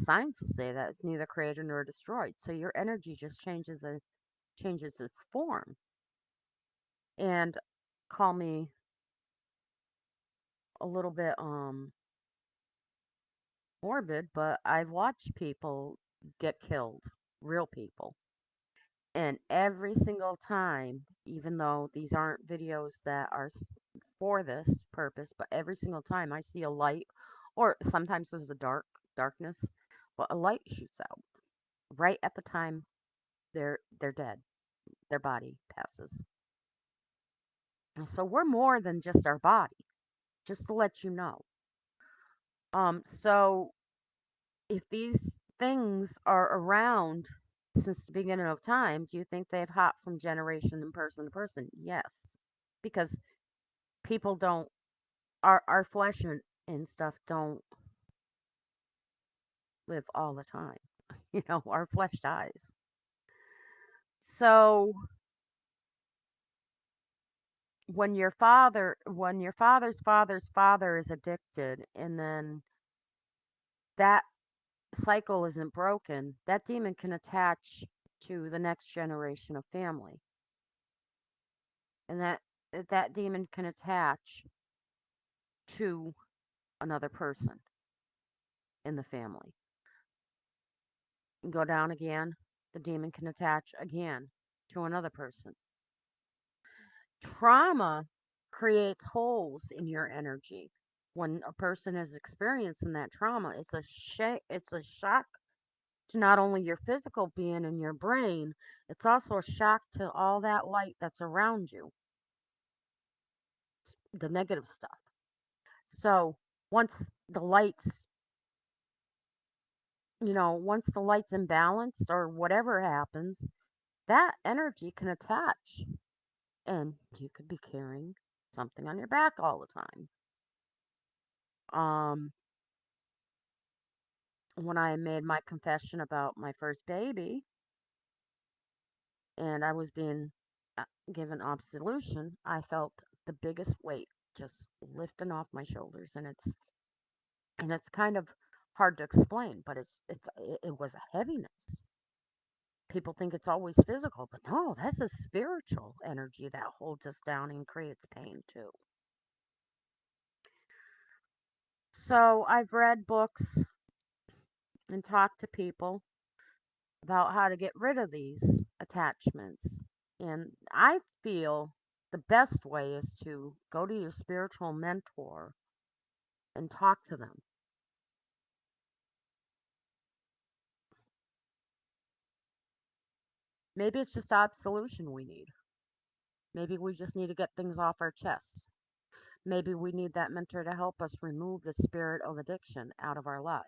scientists say that it's neither created nor destroyed. So your energy just changes its form. And call me a little bit morbid, but I've watched people get killed, real people. And every single time, even though these aren't videos that are for this purpose, but every single time I see a light, or sometimes there's a darkness, but a light shoots out right at the time they're dead. Their body passes. And so we're more than just our body, just to let you know. So if these things are around since the beginning of time, do you think they've hopped from generation and person to person? Yes, because people don't our flesh and stuff don't live all the time. You know, our flesh dies. So when your father's father is addicted and then that cycle isn't broken, that demon can attach to the next generation of family. And that demon can attach to another person in the family. And go down again, the demon can attach again to another person. Trauma creates holes in your energy. When a person is experiencing that trauma, it's a shock to not only your physical being and your brain, it's also a shock to all that light that's around you, the negative stuff. So once the lights, once the light's imbalanced or whatever happens, that energy can attach and you could be carrying something on your back all the time. Um, when I made my confession about my first baby and I was being uh, given absolution, I felt the biggest weight just lifting off my shoulders, and it's kind of hard to explain, but it was a heaviness. People think it's always physical, but no, that's a spiritual energy that holds us down and creates pain too. So I've read books and talked to people about how to get rid of these attachments. And I feel the best way is to go to your spiritual mentor and talk to them. Maybe it's just absolution we need. Maybe we just need to get things off our chests. Maybe we need that mentor to help us remove the spirit of addiction out of our lives.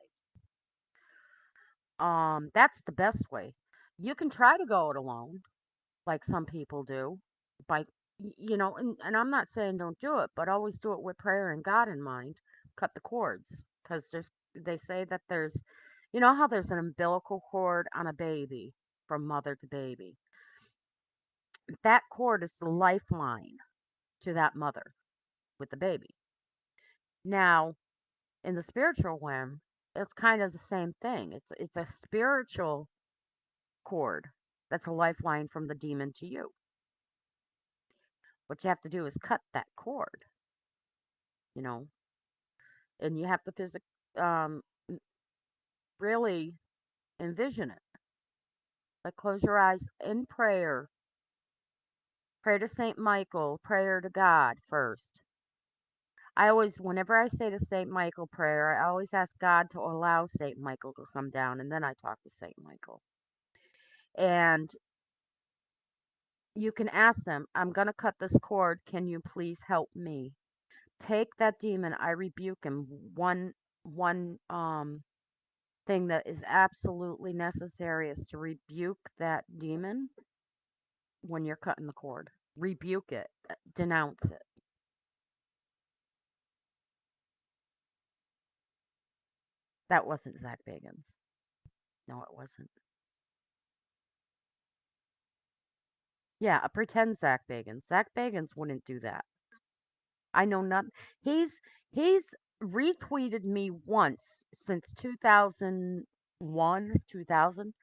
That's the best way. You can try to go it alone, like some people do, by and I'm not saying don't do it, but always do it with prayer and God in mind. Cut the cords, because they say that how there's an umbilical cord on a baby from mother to baby. That cord is the lifeline to that mother with the baby. Now, in the spiritual realm, it's kind of the same thing. It's a spiritual cord that's a lifeline from the demon to you. What you have to do is cut that cord, you know, and you have to um, really envision it. Like close your eyes in prayer. Pray to Saint Michael. Prayer to God first. I always, whenever I say the Saint Michael prayer, I always ask God to allow Saint Michael to come down, and then I talk to Saint Michael. And you can ask them, I'm going to cut this cord. Can you please help me? Take that demon. I rebuke him. One thing that is absolutely necessary is to rebuke that demon when you're cutting the cord. Rebuke it. Denounce it. That wasn't Zach Bagans. No, it wasn't. Yeah, a pretend Zach Bagans. Zach Bagans wouldn't do that. I know not. He's retweeted me once since 2001, 2000.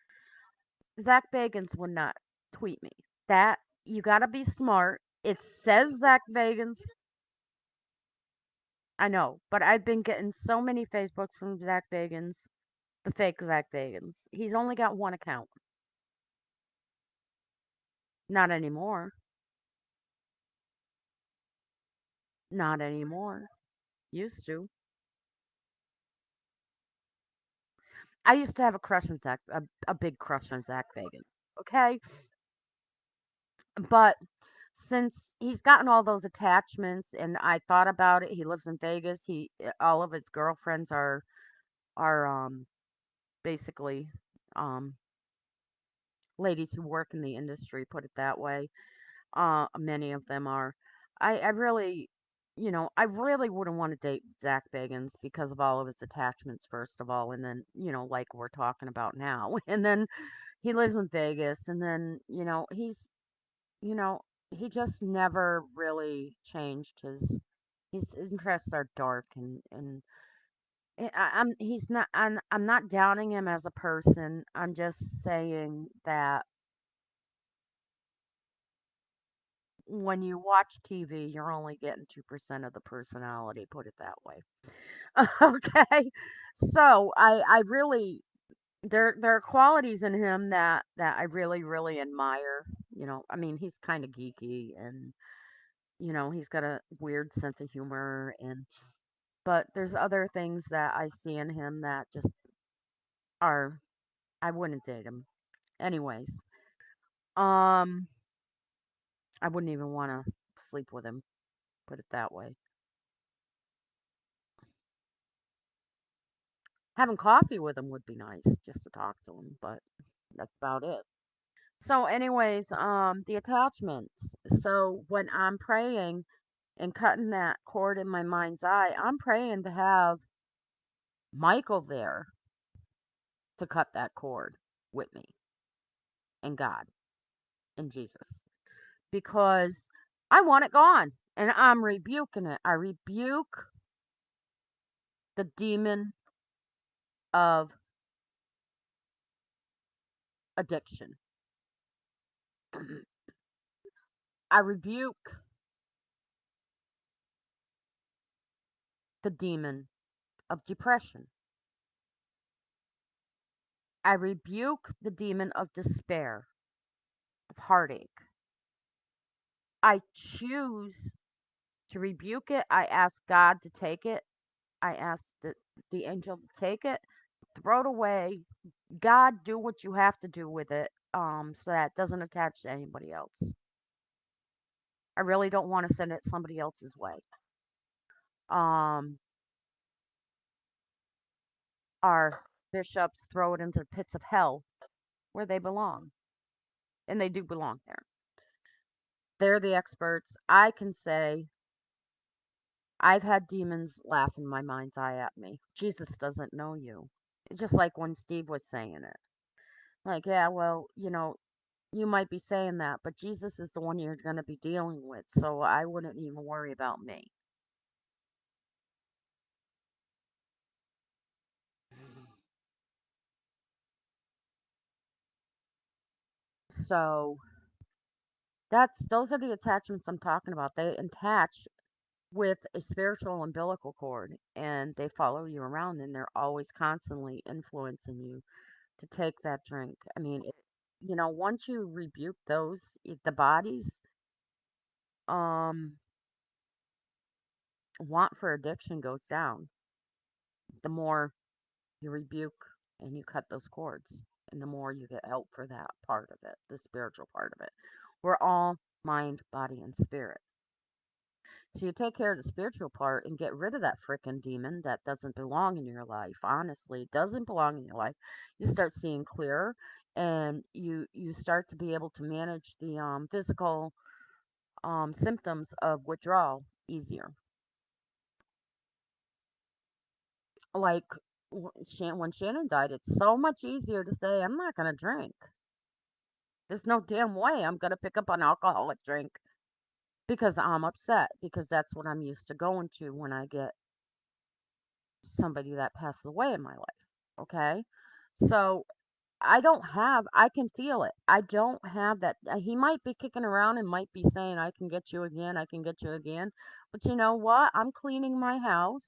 Zach Bagans would not tweet me. That you got to be smart. It says Zach Bagans. I know, but I've been getting so many Facebooks from Zach Bagans, the fake Zach Bagans. He's only got one account. Not anymore. Not anymore. Used to. I used to have a crush on Zach, a big crush on Zach Bagans. Okay, but since he's gotten all those attachments, and I thought about it, he lives in Vegas. All of his girlfriends are basically um ladies who work in the industry. Put it that way. Many of them are. I really, I really wouldn't want to date Zach Bagans because of all of his attachments, first of all, and then, like we're talking about now. And then he lives in Vegas, and then, you know, he just never really changed his interests are dark and I'm not downing him as a person. I'm just saying that when you watch TV, you're only getting 2% of the personality, put it that way. Okay. So I really there are qualities in him that I really, really admire. I mean, he's kind of geeky and he's got a weird sense of humor and but there's other things that I see in him that just are I wouldn't date him. Anyways, um I wouldn't even want to sleep with him, put it that way. Having coffee with him would be nice just to talk to him, but that's about it. So anyways, the attachments. So when I'm praying and cutting that cord in my mind's eye, I'm praying to have Michael there to cut that cord with me and God and Jesus because I want it gone and I'm rebuking it. I rebuke the demon of addiction. I rebuke the demon of depression. I rebuke the demon of despair, of heartache. I choose to rebuke it. I ask God to take it. I ask the angel to take it, throw it away. God, do what you have to do with it, so that it doesn't attach to anybody else. I really don't want to send it somebody else's way. Um, our bishops throw it into the pits of hell where they belong, and they do belong there. They're the experts. I can say I've had demons laugh in my mind's eye at me. Jesus doesn't know you. It's just like when Steve was saying it. Like, yeah, well, you might be saying that, but Jesus is the one you're going to be dealing with, so I wouldn't even worry about me. So those are the attachments I'm talking about. They attach with a spiritual umbilical cord, and they follow you around, and they're always constantly influencing you to take that drink. I mean, once you rebuke those, the body's um want for addiction goes down. The more you rebuke and you cut those cords, and the more you get help for that part of it, the spiritual part of it. We're all mind, body, and spirit. So you take care of the spiritual part and get rid of that frickin' demon that doesn't belong in your life. Honestly, it doesn't belong in your life. You start seeing clearer, and you start to be able to manage the physical symptoms of withdrawal easier. Like when Shannon died, it's so much easier to say I'm not gonna drink. There's no damn way I'm gonna pick up an alcoholic drink because I'm upset, because that's what I'm used to going to when I get somebody that passes away in my life. Okay. So I can feel it. I don't have that. He might be kicking around and might be saying, I can get you again. I can get you again. But you know what? I'm cleaning my house,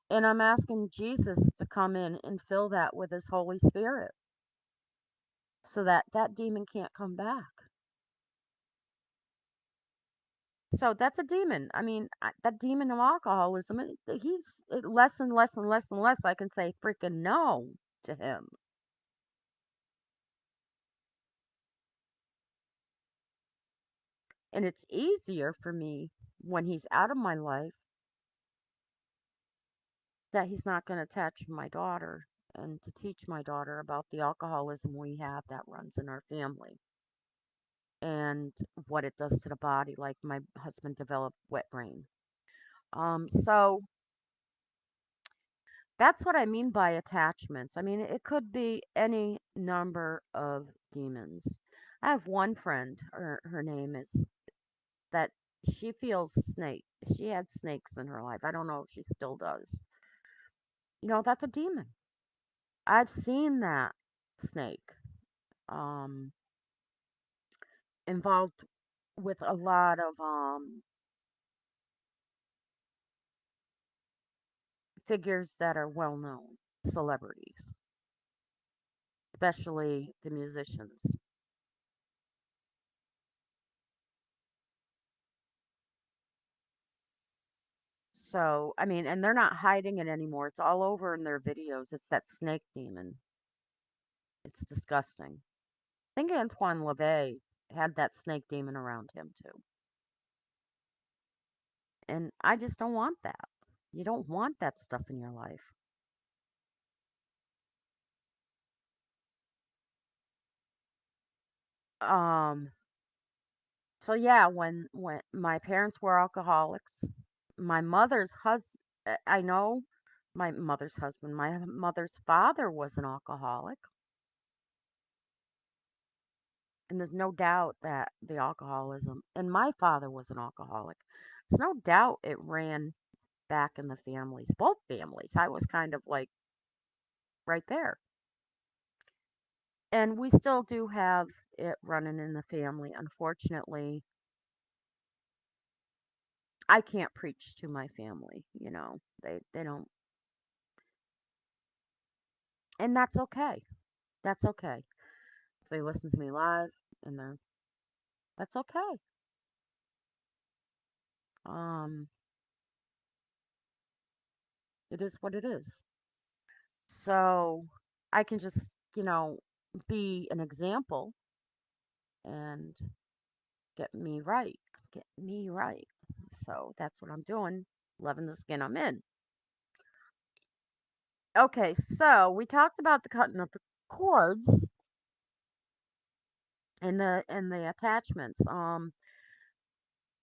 and I'm asking Jesus to come in and fill that with his Holy Spirit so that that demon can't come back. So that's a demon. I mean, that demon of alcoholism, less and less and less and less. I can say freaking no to him. And it's easier for me when he's out of my life that he's not going to attach my daughter and to teach my daughter about the alcoholism we have that runs in our family and what it does to the body. Like my husband developed wet brain. So that's what I mean by attachments. I mean, it could be any number of demons. I have one friend, her name is that she feels snake. She had snakes in her life. I don't know if she still does. That's a demon. I've seen that snake um, involved with a lot of figures that are well known, celebrities, especially the musicians. So, I mean, and they're not hiding it anymore. It's all over in their videos. It's that snake demon. It's disgusting. I think Antoine LaVey had that snake demon around him too. And I just don't want that. You don't want that stuff in your life. Um, so yeah, when my parents were alcoholics, my mother's husband, I know my mother's husband, my mother's father was an alcoholic, and there's no doubt that the alcoholism, and my father was an alcoholic. There's no doubt it ran back in the families, both families. I was kind of like right there. And we still do have it running in the family. Unfortunately, I can't preach to my family. They don't, and that's okay. That's okay. If they listen to me live and that's okay. Um, it is what it is. So I can just, you know, be an example and get me right. Get me right. So that's what I'm doing, loving the skin I'm in. Okay, so we talked about the cutting of the cords and the attachments.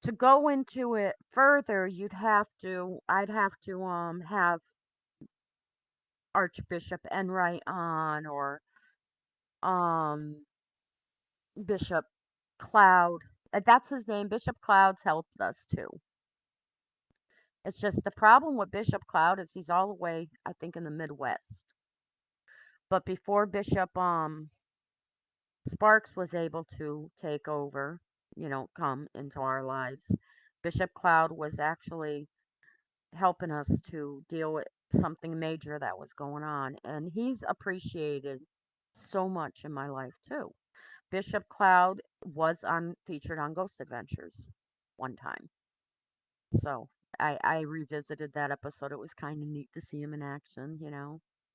To go into it further, I'd have to have Archbishop Enright on, or um Bishop Cloud. That's his name. Bishop Cloud's helped us too. It's just the problem with Bishop Cloud is he's all the way, I think, in the Midwest. But before Bishop Sparks was able to take over, come into our lives. Bishop Cloud was actually helping us to deal with something major that was going on, and he's appreciated so much in my life too. Bishop Cloud was on featured on Ghost Adventures one time. So I revisited that episode. It was kind of neat to see him in action.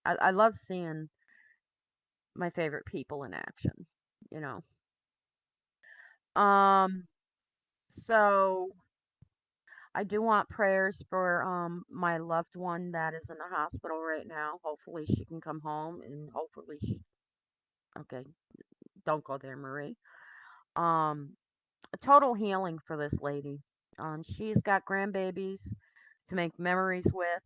I love seeing my favorite people in action, you know. Um, so I do want prayers for my loved one that is in the hospital right now. Hopefully she can come home and hopefully she okay, don't go there, Marie. Um, a total healing for this lady. She's got grandbabies to make memories with.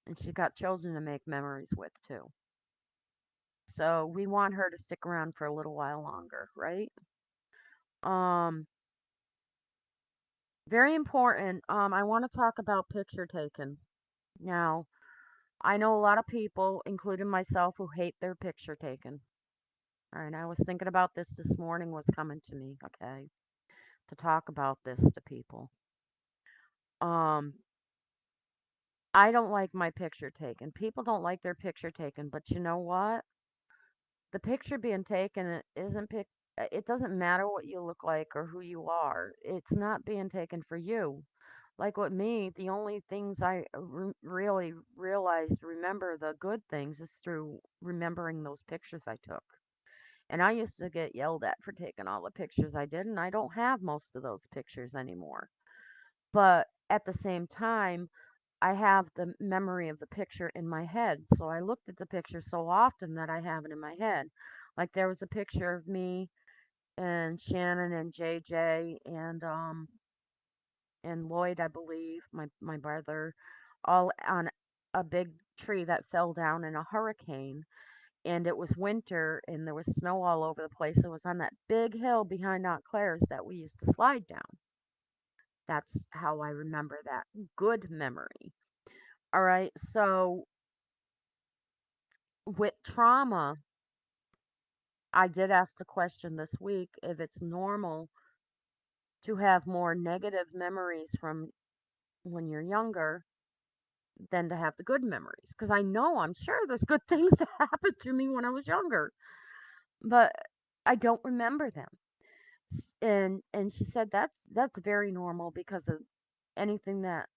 And she's got children to make memories with too. So we want her to stick around for a little while longer, right? Um, Very important. I want to talk about picture taking. Now, I know a lot of people, including myself, who hate their picture taken. All right, I was thinking about this morning was coming to me, okay, to talk about this to people. Um, I don't like my picture taken. People don't like their picture taken, but you know what? The picture being taken isn't it doesn't matter what you look like or who you are. It's not being taken for you. Like with me, the only things I really realized, remember the good things, is through remembering those pictures I took. And I used to get yelled at for taking all the pictures I did, and I don't have most of those pictures anymore. But at the same time, I have the memory of the picture in my head. So I looked at the picture so often that I have it in my head. Like there was a picture of me and Shannon and JJ and Lloyd, I believe, my brother, all on a big tree that fell down in a hurricane. And it was winter and there was snow all over the place. It was on that big hill behind Aunt Claire's that we used to slide down. That's how I remember that. Good memory. All right. So with trauma, I did ask the question this week if it's normal to have more negative memories from when you're younger than to have the good memories. Because I'm sure there's good things that happened to me when I was younger, but I don't remember them. And she said that's very normal because of anything that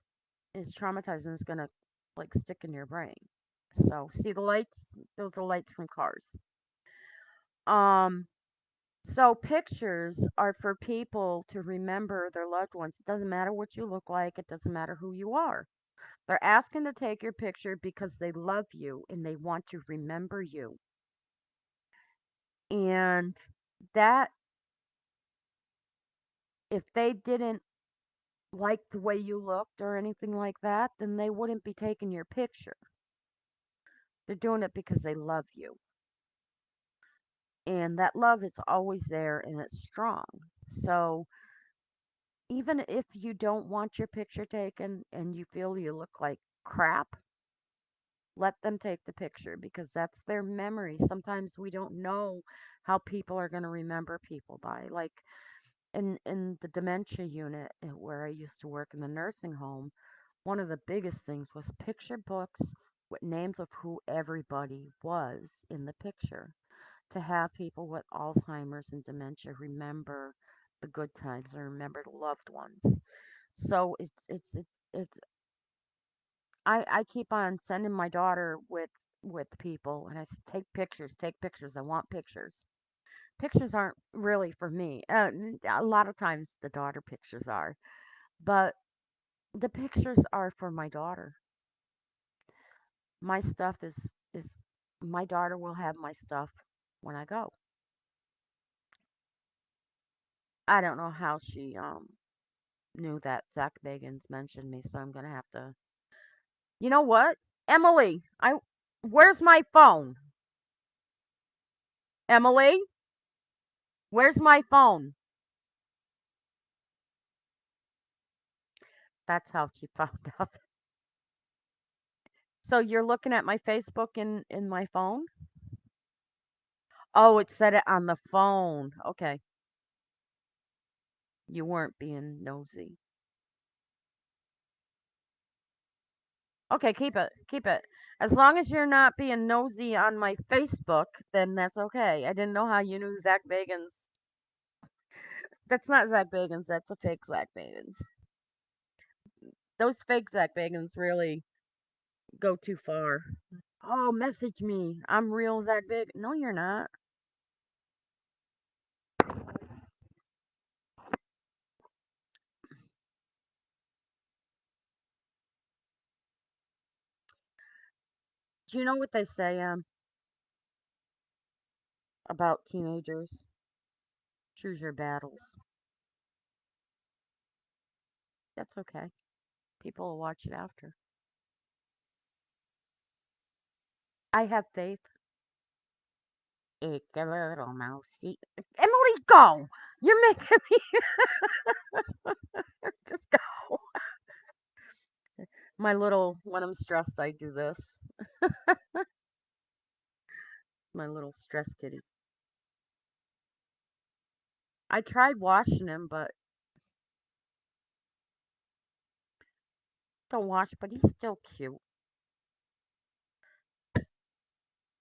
is traumatizing is gonna like stick in your brain. So see the lights? Those are lights from cars. Um, So pictures are for people to remember their loved ones. It doesn't matter what you look like, it doesn't matter who you are. They're asking to take your picture because they love you and they want to remember you. And that if they didn't like the way you looked or anything like that, then they wouldn't be taking your picture. They're doing it because they love you. And that love is always there and it's strong. So even if you don't want your picture taken and you feel you look like crap, let them take the picture because that's their memory. Sometimes we don't know how people are going to remember people by. Like in the dementia unit where I used to work in the nursing home, one of the biggest things was picture books with names of who everybody was in the picture to have people with Alzheimer's and dementia remember the good times and remember the loved ones. So it's I keep on sending my daughter with people and I say take pictures. I want pictures. Pictures aren't really for me. A lot of times the daughter pictures are, but the pictures are for my daughter. My stuff is my daughter will have my stuff when I go. I don't know how she knew that Zach Bagans mentioned me, so I'm gonna have to. You know what, Emily? I Where's my phone? Emily, where's my phone? That's how she found out. So you're looking at my Facebook in my phone? Oh, it said it on the phone. Okay. You weren't being nosy. Okay, keep it. Keep it. As long as you're not being nosy on my Facebook, then that's okay. I didn't know how you knew Zach Bagans. That's not Zach Bagans. That's a fake Zach Bagans. Those fake Zach Bagans really go too far. Oh, message me. I'm real Zach Big. No, you're not. Do you know what they say about teenagers? Choose your battles. That's okay. People will watch it after. I have faith. It's a little mousey. Emily, go! You're making me just go. My little, when I'm stressed, I do this. My little stress kitty. I tried washing him, but don't wash, but he's still cute.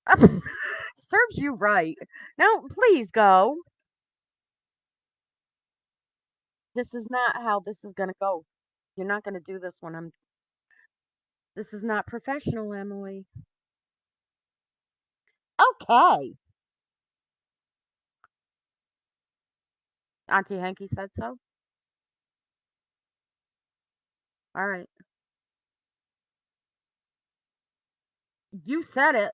Serves you right. Now, please go. This is not how this is gonna go. You're not gonna do this when I'm. This is not professional, Emily. Okay. Auntie Hanky said so. All right. You said it.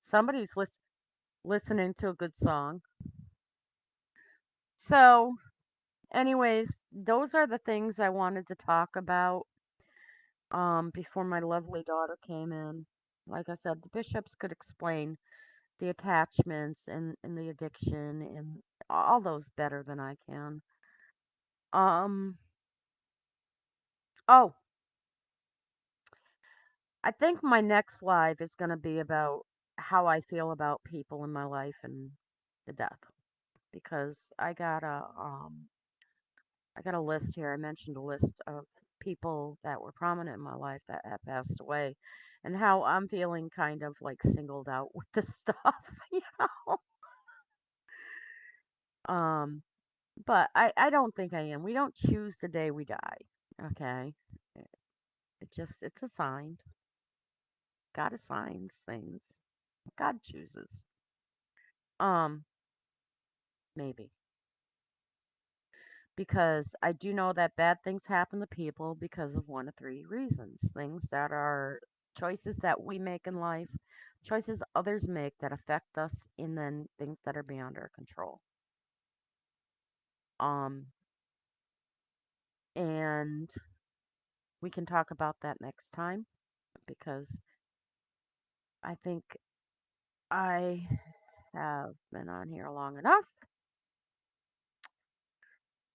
Somebody's listening to a good song. So, anyways, those are the things I wanted to talk about before my lovely daughter came in. Like I said, the bishops could explain the attachments and the addiction and all those better than I can. Um oh, I think my next live is going to be about how I feel about people in my life and the death because I got a list here. I mentioned a list of people that were prominent in my life that have passed away and how I'm feeling kind of like singled out with this stuff, you know. Um but I don't think I am. We don't choose the day we die. Okay? It's a sign. God assigns things. God chooses. Um maybe because I do know that bad things happen to people because of one of three reasons. Things that are choices that we make in life, choices others make that affect us, and then things that are beyond our control. Um, and we can talk about that next time because I think I have been on here long enough.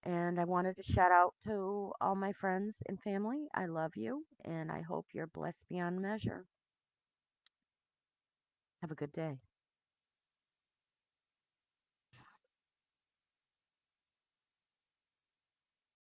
And I wanted to shout out to all my friends and family. I love you, and I hope you're blessed beyond measure. Have a good day.